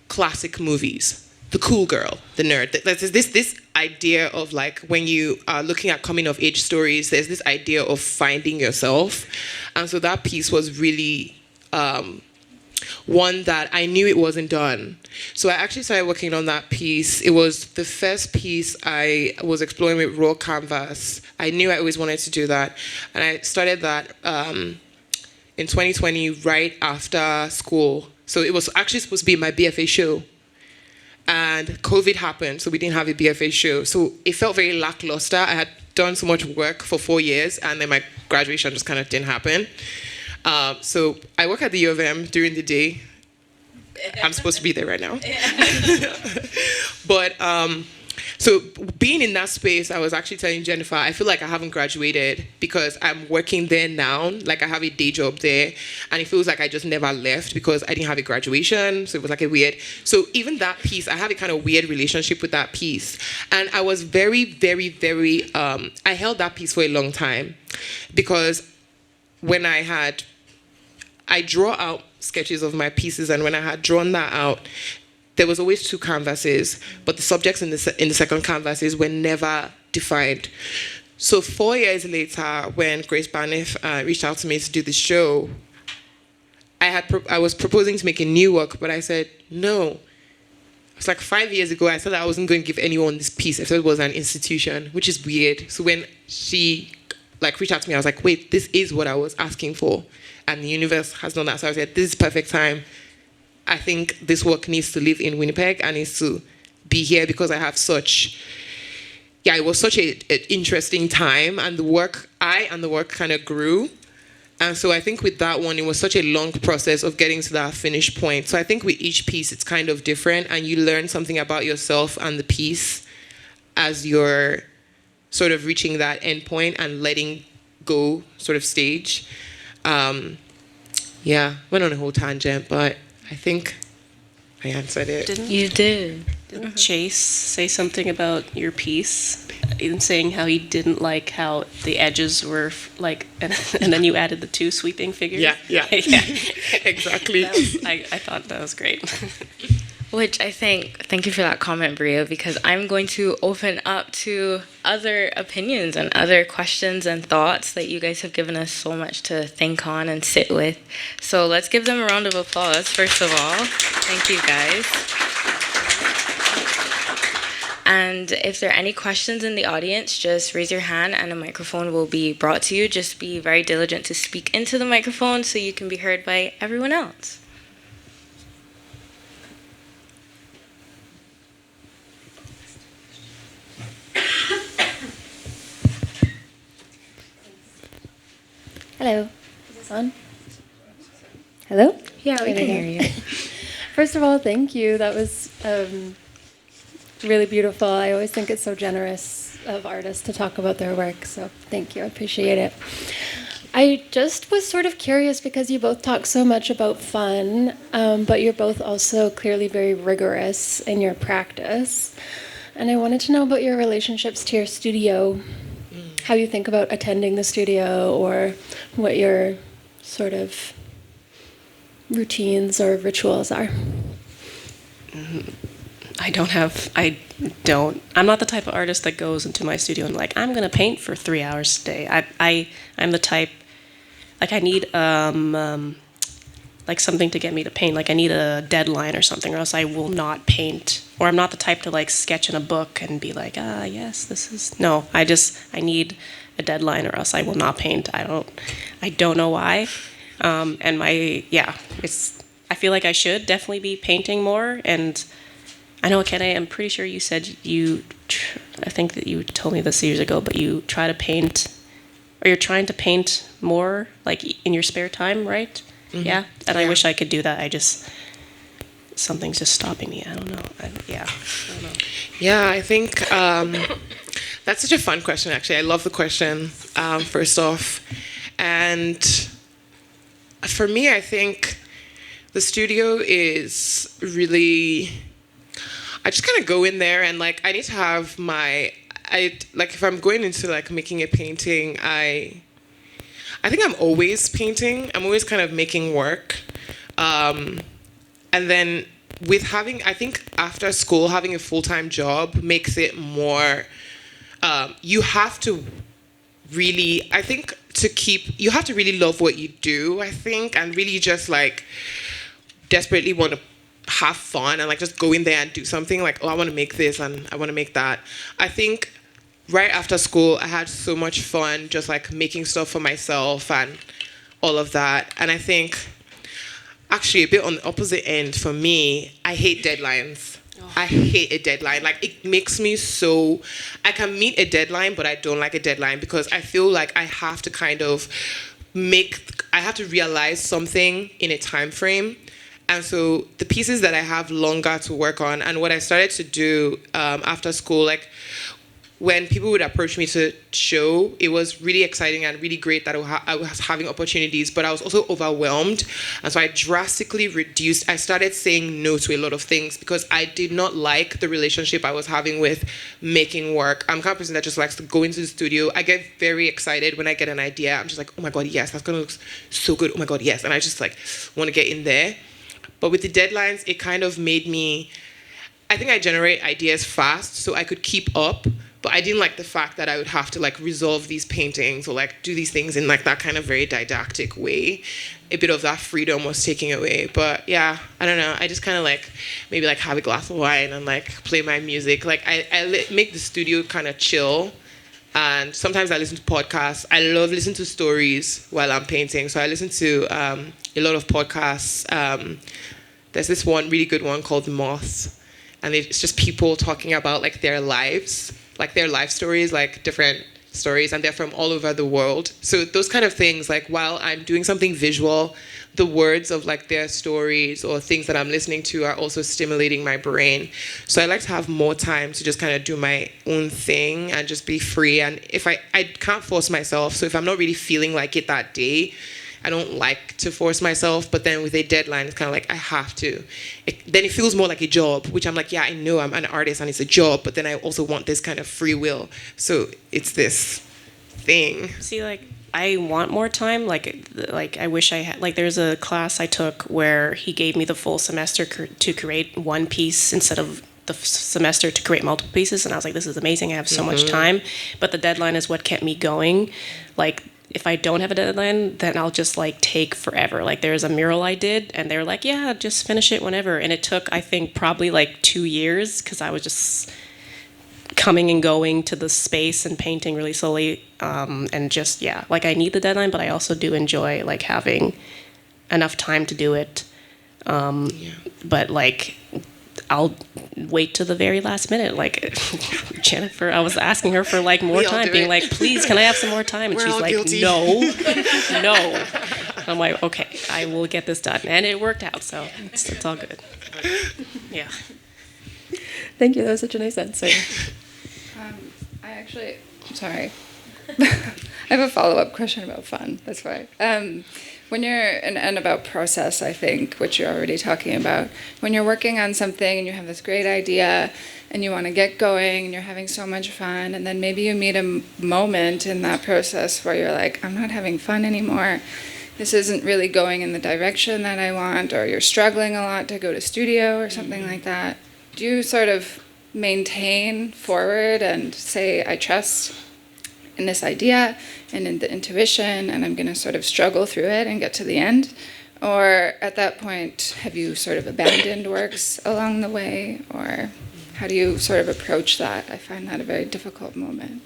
classic movies. The cool girl, the nerd. There's this idea of like when you are looking at coming of age stories, there's this idea of finding yourself. And so that piece was really one that I knew it wasn't done. So I actually started working on that piece. It was the first piece I was exploring with raw canvas. I knew I always wanted to do that. And I started that in 2020, right after school. So it was actually supposed to be my BFA show. And COVID happened, so we didn't have a BFA show. So it felt very lackluster. I had done so much work for 4 years, and then my graduation just kind of didn't happen. So I work at the U of M during the day. I'm supposed to be there right now. But so being in that space, I was actually telling Jennifer, I feel like I haven't graduated because I'm working there now. Like I have a day job there, and it feels like I just never left because I didn't have a graduation. So it was like a weird. So even that piece, I have a kind of weird relationship with that piece. And I was very, very, very, I held that piece for a long time because when I draw out sketches of my pieces, and when I had drawn that out, there was always 2 canvases, but the subjects in the second canvases were never defined. So 4 years later, when Grace Barniff reached out to me to do the show, I was proposing to make a new work, but I said no. It's like 5 years ago, I said that I wasn't going to give anyone this piece. I said it was an institution, which is weird. So when she reached out to me, I was like, wait, this is what I was asking for, and the universe has done that. So I said, this is perfect time. I think this work needs to live in Winnipeg and needs to be here because I have it was such an interesting time, and the work kind of grew. And so I think with that one, it was such a long process of getting to that finish point. So I think with each piece, it's kind of different, and you learn something about yourself and the piece as you're sort of reaching that end point and letting go sort of stage. Went on a whole tangent, but I think I answered it. You did. Didn't Chase say something about your piece, in saying how he didn't like how the edges were like, and then you added the 2 sweeping figures? Yeah. Exactly. I thought that was great. Which thank you for that comment, Bria, because I'm going to open up to other opinions and other questions and thoughts that you guys have given us so much to think on and sit with. So let's give them a round of applause, first of all. Thank you, guys. And if there are any questions in the audience, just raise your hand and a microphone will be brought to you. Just be very diligent to speak into the microphone so you can be heard by everyone else. Hello. Is this on? Hello? Yeah, we can hear you. First of all, thank you. That was really beautiful. I always think it's so generous of artists to talk about their work, so thank you. I appreciate it. I just was sort of curious because you both talk so much about fun, but you're both also clearly very rigorous in your practice. And I wanted to know about your relationships to your studio, how you think about attending the studio, or what your sort of routines or rituals are. I'm not the type of artist that goes into my studio and I'm going to paint for 3 hours a day. I'm the type, I need something to get me to paint. I need a deadline or something, or else I will not paint. Or I'm not the type to sketch in a book and be yes, this is, no, I need a deadline or else I will not paint. I don't know why. I feel like I should definitely be painting more. And I know, Ekene, I'm pretty sure you said I think that you told me this years ago, but you try to paint, or you're trying to paint more, in your spare time, right? Mm-hmm. Yeah? And I wish I could do that. something's just stopping me. I don't know. I don't know. Yeah, I think That's such a fun question, actually. I love the question, first off. And for me, I think the studio is really, I just kind of go in there and like, I need to have like if I'm going into like making a painting, I think I'm always painting. I'm always kind of making work. And then with having, I think after school, having a full-time job makes it more, you have to really, I think you have to really love what you do, I think, and really just like desperately want to have fun and like just go in there and do something like, oh, I want to make this and I want to make that. I think right after school, I had so much fun just like making stuff for myself and all of that. And I think actually a bit on the opposite end for me, I hate deadlines. I hate a deadline. Like it makes me so, I can meet a deadline, but I don't like a deadline because I feel like I have to kind of I have to realize something in a time frame. And so the pieces that I have longer to work on and what I started to do after school, like when people would approach me to show, it was really exciting and really great that I was having opportunities, but I was also overwhelmed. And so I drastically reduced, I started saying no to a lot of things because I did not like the relationship I was having with making work. I'm the kind of person that just likes to go into the studio. I get very excited when I get an idea. I'm just like, oh my God, yes, that's gonna look so good. Oh my God, yes. And I just like want to get in there. But with the deadlines, it kind of made me, I think I generate ideas fast so I could keep up. But I didn't like the fact that I would have to like resolve these paintings or like do these things in like that kind of very didactic way. A bit of that freedom was taken away. But yeah, I don't know. I just kind of like maybe like have a glass of wine and like play my music. Like I make the studio kind of chill. And sometimes I listen to podcasts. I love listening to stories while I'm painting. So I listen to a lot of podcasts. There's this one really good one called Moth. And it's just people talking about like their lives, like their life stories, like different stories, and they're from all over the world. So those kind of things, like while I'm doing something visual, the words of like their stories or things that I'm listening to are also stimulating my brain. So I like to have more time to just kind of do my own thing and just be free. And if I can't force myself, so if I'm not really feeling like it that day, I don't like to force myself, but then with a deadline, it's kind of like I have to. Then it feels more like a job, which I'm like, yeah, I know I'm an artist and it's a job, but then I also want this kind of free will. So it's this thing. See, like, I want more time. Like I wish I had, like, there's a class I took where he gave me the full semester to create one piece instead of the semester to create multiple pieces. And I was like, this is amazing. I have so much time. But the deadline is what kept me going. Like, if I don't have a deadline, then I'll just like take forever. Like there's a mural I did and they were like, yeah, just finish it whenever. And it took, I think, probably like 2 years because I was just coming and going to the space and painting really slowly. And just, yeah, like I need the deadline, but I also do enjoy like having enough time to do it. But like, I'll wait to the very last minute. Like Jennifer, I was asking her for like more time, being like, please, can I have some more time? And she's like, guilty. no. I'm like, okay, I will get this done. And it worked out, so it's all good. Yeah. Thank you. That was such a nice answer. Sorry. I have a follow-up question about fun. That's why. When you're, and about process, I think, which you're already talking about, when you're working on something and you have this great idea and you want to get going and you're having so much fun, and then maybe you meet a moment in that process where you're like, I'm not having fun anymore. This isn't really going in the direction that I want, or you're struggling a lot to go to studio or something like that. Do you sort of maintain forward and say, I trust in this idea and in the intuition, and I'm going to sort of struggle through it and get to the end? Or at that point, have you sort of abandoned works along the way? Or how do you sort of approach that? I find that a very difficult moment.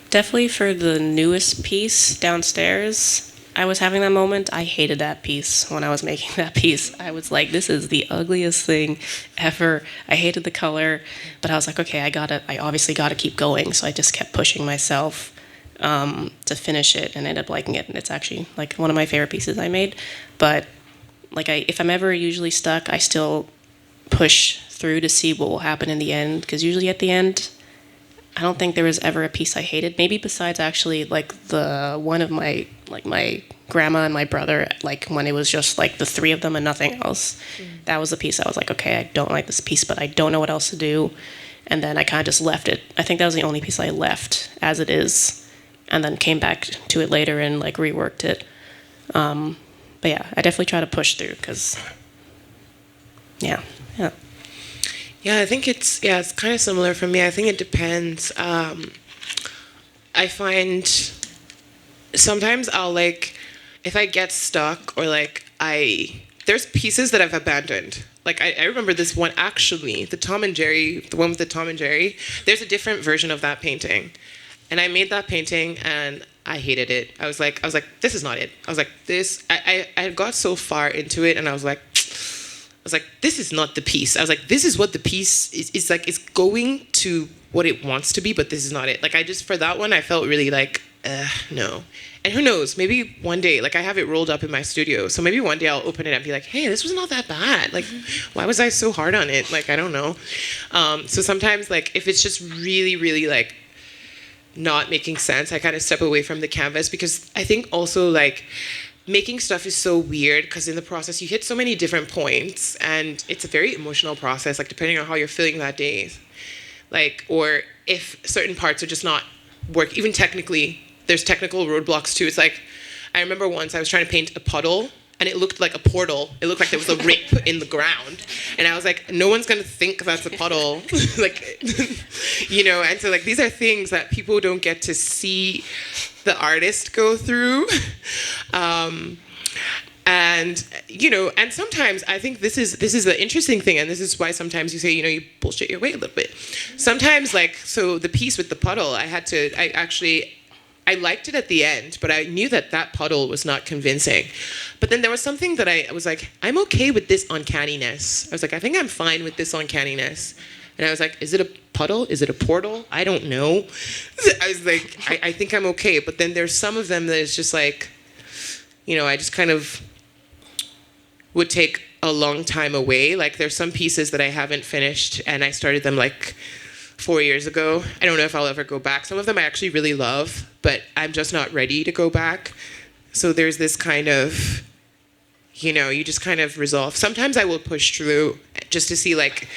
Definitely for the newest piece downstairs, I was having that moment. I hated that piece when I was making that piece. I was like, this is the ugliest thing ever. I hated the color, but I was like, okay, I obviously gotta keep going. So I just kept pushing myself to finish it and ended up liking it. And it's actually like one of my favorite pieces I made. But like if I'm ever usually stuck, I still push through to see what will happen in the end, because usually at the end, I don't think there was ever a piece I hated. Maybe besides actually like the one of my grandma and my brother, like when it was just like the three of them and nothing else. That was the piece I was like, okay, I don't like this piece, but I don't know what else to do. And then I kind of just left it. I think that was the only piece I left as it is, and then came back to it later and like reworked it. But yeah, I definitely try to push through because, yeah. Yeah, I think it's kind of similar for me. I think it depends. I find sometimes I'll like, if I get stuck or like there's pieces that I've abandoned. Like I remember this one actually, the one with the Tom and Jerry. There's a different version of that painting, and I made that painting and I hated it. I was like, this is not it. I was like, this. I got so far into it, and I was like, this is not the piece. I was like, this is what the piece is. It's like, it's going to what it wants to be, but this is not it. Like, for that one, I felt really like, no. And who knows, maybe one day, like I have it rolled up in my studio. So maybe one day I'll open it and be like, hey, this was not that bad. Like, why was I so hard on it? Like, I don't know. So sometimes like, if it's just really, really like not making sense, I kind of step away from the canvas, because I think also like, making stuff is so weird because in the process you hit so many different points, and it's a very emotional process, like depending on how you're feeling that day, like, or if certain parts are just not work. Even technically, there's technical roadblocks too. It's like, I remember once I was trying to paint a puddle and it looked like a portal. It looked like there was a rip in the ground, and I was like, no one's gonna think that's a puddle. Like, you know. And so like, these are things that people don't get to see the artist go through. And you know, and sometimes I think this is the interesting thing, and this is why sometimes you say, you know, you bullshit your way a little bit. Sometimes, like, so the piece with the puddle, I liked it at the end, but I knew that puddle was not convincing. But then there was something that I was like, I'm okay with this uncanniness. I was like, I think I'm fine with this uncanniness. And I was like, is it a puddle? Is it a portal? I don't know. I was like, I think I'm okay. But then there's some of them that is just like, you know, I just kind of would take a long time away. Like, there's some pieces that I haven't finished, and I started them like 4 years ago. I don't know if I'll ever go back. Some of them I actually really love, but I'm just not ready to go back. So there's this kind of, you know, you just kind of resolve. Sometimes I will push through just to see like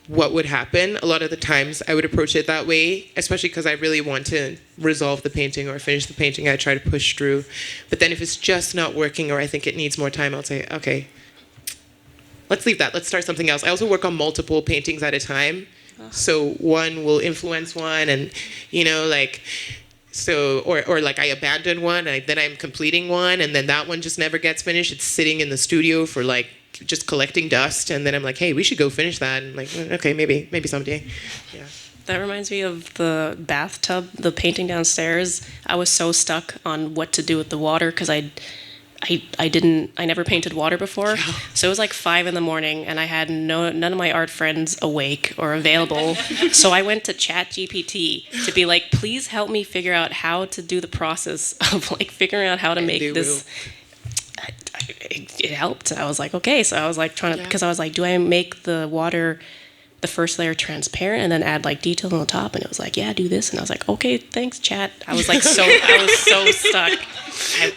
what would happen. A lot of the times I would approach it that way, especially because I really want to resolve the painting or finish the painting. I try to push through. But then if it's just not working, or I think it needs more time, I'll say, okay, let's leave that. Let's start something else. I also work on multiple paintings at a time. So one will influence one, and, you know, like, so, or like I abandon one, and then I'm completing one, and then that one just never gets finished. It's sitting in the studio for like, just collecting dust, and then I'm like, hey, we should go finish that. And I'm like, okay, maybe someday. Yeah. That reminds me of the bathtub, the painting downstairs. I was so stuck on what to do with the water because I never painted water before. So it was like 5 a.m, and I had none of my art friends awake or available. So I went to ChatGPT to be like, please help me figure out how to do the process of like figuring out how to make this. It helped. I was like, okay. So I was like trying to, because I was like, do I make the water, the first layer transparent and then add like detail on the top? And it was like, yeah, do this. And I was like, okay, thanks, chat. I was like, I was so stuck.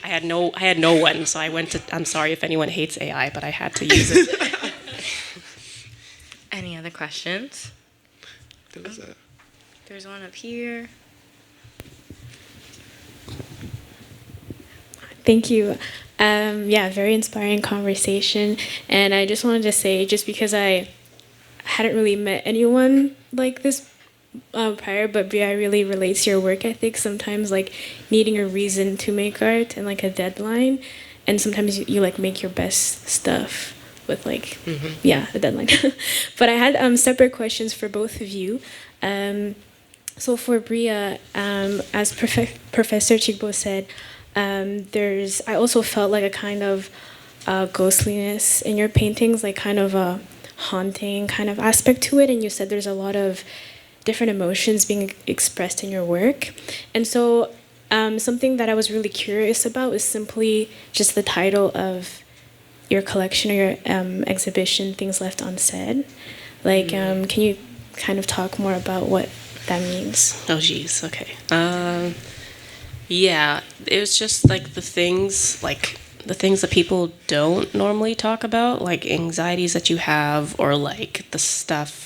I had no one. So I went to, I'm sorry if anyone hates AI, but I had to use it. Any other questions? There's one up here. Thank you. Yeah, very inspiring conversation. And I just wanted to say, just because I hadn't really met anyone like this prior, but Bria, I really relates to your work ethic. Sometimes like needing a reason to make art and like a deadline. And sometimes you like make your best stuff with like, a deadline. But I had separate questions for both of you. So for Bria, as Professor Chigbo said, I also felt like a kind of ghostliness in your paintings, like kind of a haunting kind of aspect to it. And you said there's a lot of different emotions being expressed in your work. And so something that I was really curious about is simply just the title of your collection or your exhibition, Things Left Unsaid. Like, can you kind of talk more about what that means? Oh, geez. Okay. Yeah, it was just like the things that people don't normally talk about, like anxieties that you have, or like the stuff.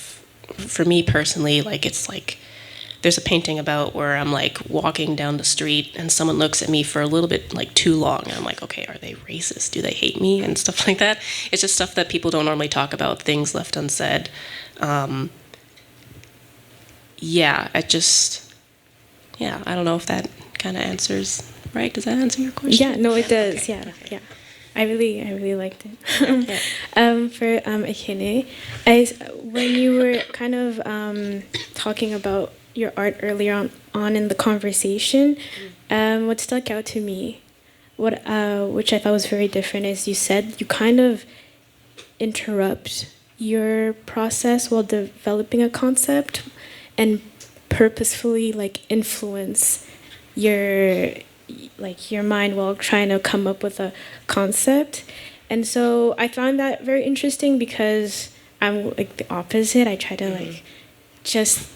For me personally, like it's like there's a painting about where I'm like walking down the street and someone looks at me for a little bit like too long, and I'm like, okay, are they racist? Do they hate me and stuff like that? It's just stuff that people don't normally talk about, things left unsaid. Yeah, I don't know if that kind of answers, right? Does that answer your question? Yeah, no, it does. Okay. Yeah, yeah. I really liked it. For Ekene, when you were kind of talking about your art earlier on in the conversation, what stuck out to me, which I thought was very different, is you said you kind of interrupt your process while developing a concept and purposefully like influence your mind while trying to come up with a concept. And so I found that very interesting because I'm like the opposite. I try to like just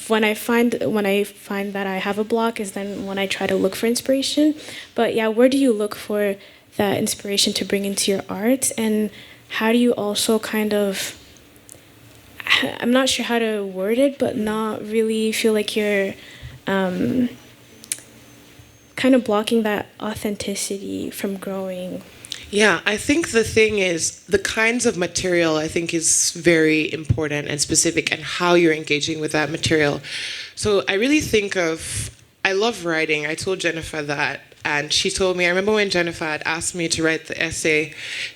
when I find that I have a block is then when I try to look for inspiration. But yeah, where do you look for that inspiration to bring into your art, and how do you also kind of, I'm not sure how to word it, but not really feel like you're kind of blocking that authenticity from growing? Yeah, I think the thing is the kinds of material I think is very important and specific, and how you're engaging with that material. So I really think I love writing. I told Jennifer that, and she told me, I remember when Jennifer had asked me to write the essay,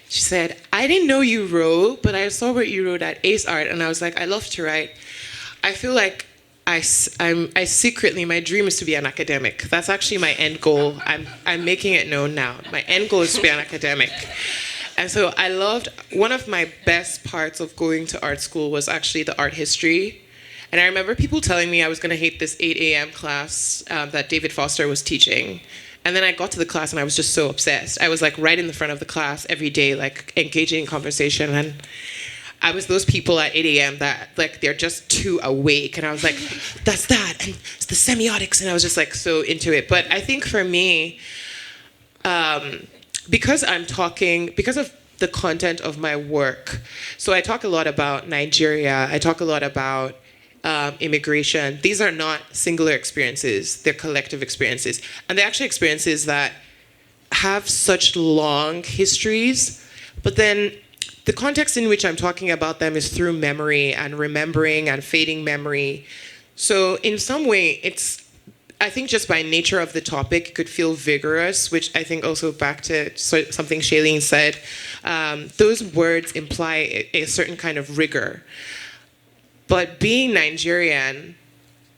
she said, I didn't know you wrote, but I saw what you wrote at Ace Art, and I was like, I love to write. I feel like I secretly, my dream is to be an academic. That's actually my end goal. I'm making it known now. My end goal is to be an academic. And so I loved, one of my best parts of going to art school was actually the art history. And I remember people telling me I was going to hate this 8 a.m. class that David Foster was teaching. And then I got to the class and I was just so obsessed. I was like right in the front of the class every day, like engaging in conversation. And I was those people at 8 a.m. that like they're just too awake, and I was like, that's that, and it's the semiotics, and I was just like so into it. But I think for me, because of the content of my work, so I talk a lot about Nigeria, I talk a lot about immigration. These are not singular experiences, they're collective experiences. And they're actually experiences that have such long histories, but then the context in which I'm talking about them is through memory and remembering and fading memory. So in some way, I think just by nature of the topic, it could feel vigorous, which I think also back to something Shailene said, those words imply a certain kind of rigor. But being Nigerian,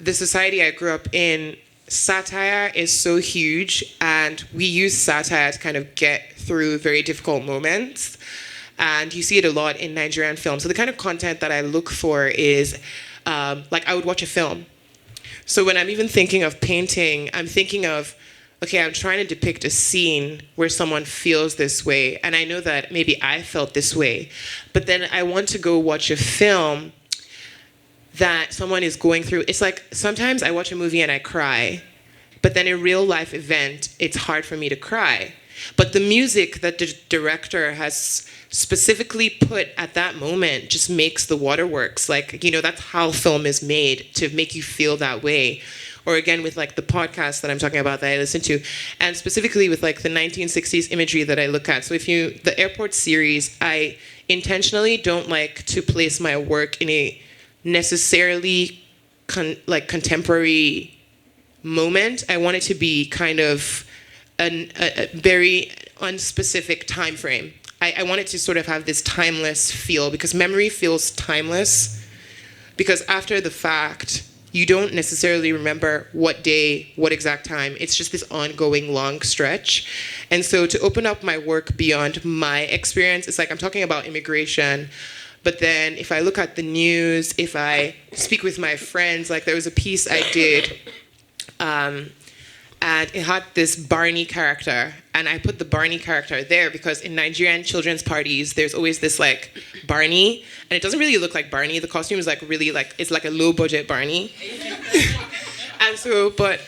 the society I grew up in, satire is so huge, and we use satire to kind of get through very difficult moments. And you see it a lot in Nigerian films. So the kind of content that I look for is, like I would watch a film. So when I'm even thinking of painting, I'm thinking of, okay, I'm trying to depict a scene where someone feels this way. And I know that maybe I felt this way. But then I want to go watch a film that someone is going through. It's like sometimes I watch a movie and I cry. But then in real life event, it's hard for me to cry. But the music that the director has specifically put at that moment just makes the waterworks. Like, you know, that's how film is made, to make you feel that way. Or again, with like the podcast that I'm talking about that I listen to, and specifically with like the 1960s imagery that I look at. So the airport series, I intentionally don't like to place my work in a necessarily contemporary moment. I want it to be kind of a very unspecific time frame. I want it to sort of have this timeless feel, because memory feels timeless, because after the fact, you don't necessarily remember what day, what exact time. It's just this ongoing long stretch. And so to open up my work beyond my experience, it's like I'm talking about immigration, but then if I look at the news, if I speak with my friends, like there was a piece I did and it had this Barney character, and I put the Barney character there because in Nigerian children's parties, there's always this like Barney, and it doesn't really look like Barney. The costume is like really like, it's like a low budget Barney. And so, but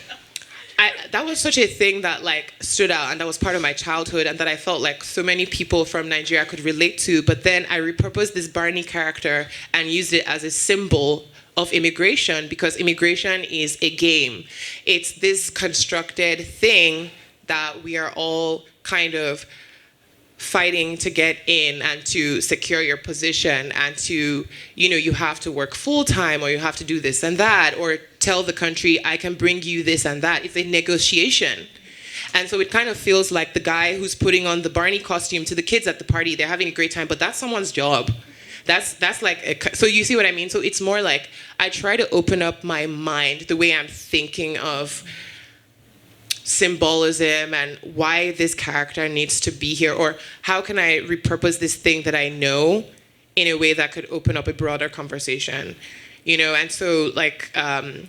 that was such a thing that like stood out, and that was part of my childhood, and that I felt like so many people from Nigeria could relate to. But then I repurposed this Barney character and used it as a symbol of immigration, because immigration is a game. It's this constructed thing that we are all kind of fighting to get in and to secure your position, and to, you have to work full time, or you have to do this and that, or tell the country, I can bring you this and that. It's a negotiation. And so it kind of feels like the guy who's putting on the Barney costume to the kids at the party, they're having a great time, but that's someone's job. That's like, so you see what I mean? So it's more like, I try to open up my mind, the way I'm thinking of symbolism and why this character needs to be here, or how can I repurpose this thing that I know in a way that could open up a broader conversation, And so like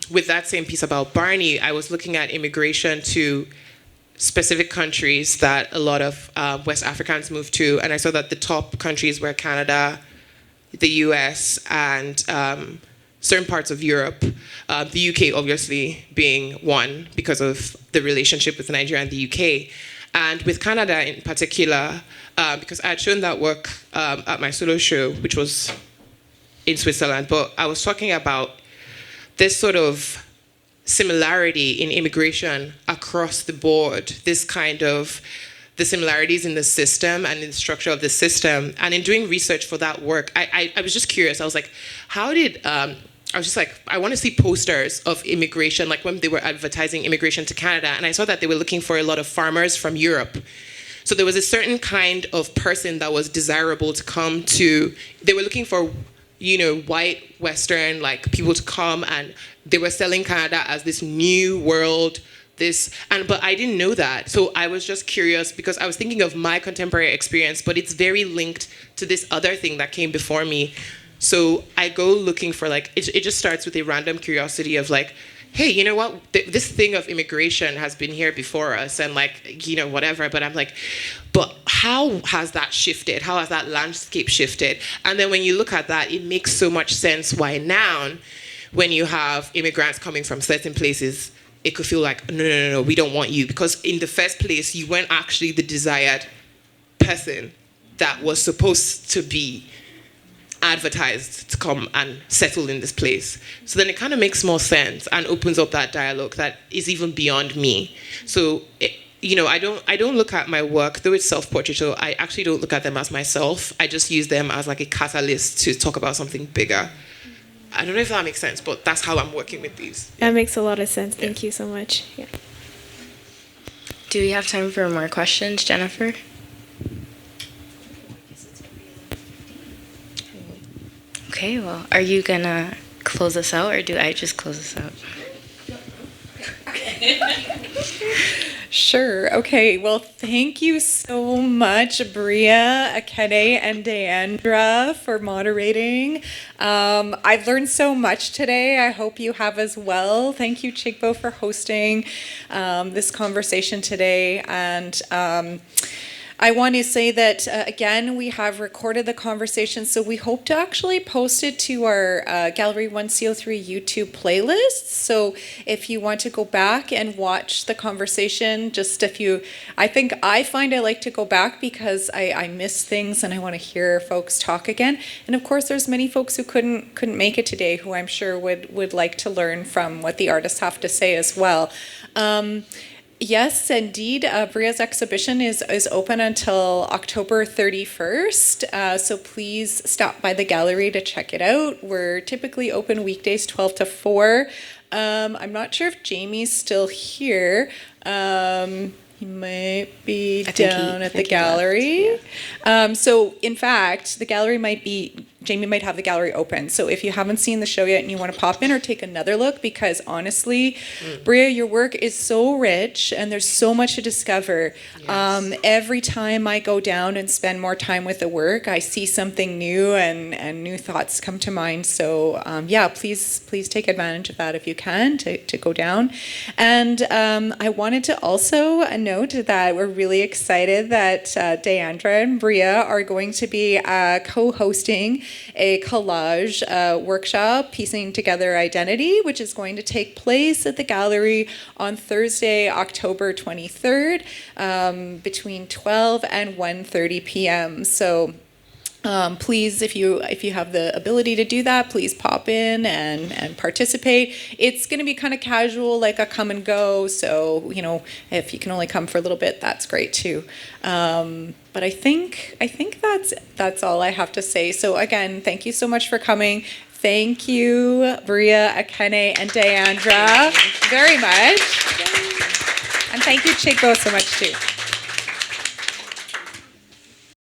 with that same piece about Barney, I was looking at immigration to specific countries that a lot of West Africans moved to, and I saw that the top countries were Canada, the US, and certain parts of Europe, the UK obviously being one because of the relationship with Nigeria and the UK. And with Canada in particular, because I had shown that work at my solo show, which was in Switzerland, but I was talking about this sort of similarity in immigration across the board, this kind of the similarities in the system and in the structure of the system. And in doing research for that work, I was just curious. I was like, I was just like, I want to see posters of immigration, like when they were advertising immigration to Canada. And I saw that they were looking for a lot of farmers from Europe. So there was a certain kind of person that was desirable to come to, they were looking for, white, Western, like people to come, and they were selling Canada as this new world, but I didn't know that. So I was just curious because I was thinking of my contemporary experience, but it's very linked to this other thing that came before me. So I go looking for like, it just starts with a random curiosity of like, hey, you know what? This thing of immigration has been here before us, and like, whatever. But I'm like, but how has that shifted? How has that landscape shifted? And then when you look at that, it makes so much sense why now, when you have immigrants coming from certain places, it could feel like, no, we don't want you. Because in the first place, you weren't actually the desired person that was supposed to be advertised to come and settle in this place. So then it kind of makes more sense and opens up that dialogue that is even beyond me. So, I don't look at my work, though it's self-portraiture, I actually don't look at them as myself. I just use them as like a catalyst to talk about something bigger. I don't know if that makes sense, but that's how I'm working with these. That makes a lot of sense. Thank you so much. Yeah. Do we have time for more questions, Jennifer? Okay, well, are you gonna close us out, or do I just close us out? Sure. Okay. Well, thank you so much, Bria, Ekene, and Deandra for moderating. I've learned so much today. I hope you have as well. Thank you, Chigbo, for hosting this conversation today. And I want to say that, again, we have recorded the conversation, so we hope to actually post it to our Gallery 1CO3 YouTube playlist. So if you want to go back and watch the conversation, I find I like to go back because I miss things and I want to hear folks talk again. And of course, there's many folks who couldn't make it today who I'm sure would like to learn from what the artists have to say as well. Yes, indeed. Bria's exhibition is open until October 31st, so please stop by the gallery to check it out. We're typically open weekdays 12 to 4. I'm not sure if Jamie's still here. He might be down at the gallery. So, in fact, the gallery might be Jamie might have the gallery open. So if you haven't seen the show yet and you want to pop in or take another look, because honestly, Bria, your work is so rich and there's so much to discover. Yes. Every time I go down and spend more time with the work, I see something new and new thoughts come to mind. So yeah, please take advantage of that if you can, to go down. And I wanted to also note that we're really excited that Deandra and Bria are going to be co-hosting a collage workshop, Piecing Together Identity, which is going to take place at the gallery on Thursday, October 23rd, between 12 and 1:30 p.m. So please, if you have the ability to do that, please pop in and participate. It's going to be kind of casual, like a come and go. So, you know, if you can only come for a little bit, that's great too. But I think that's all I have to say. So again, thank you so much for coming. Thank you, Bria, Ekene, and Deandra very much. And thank you, Chico, so much too.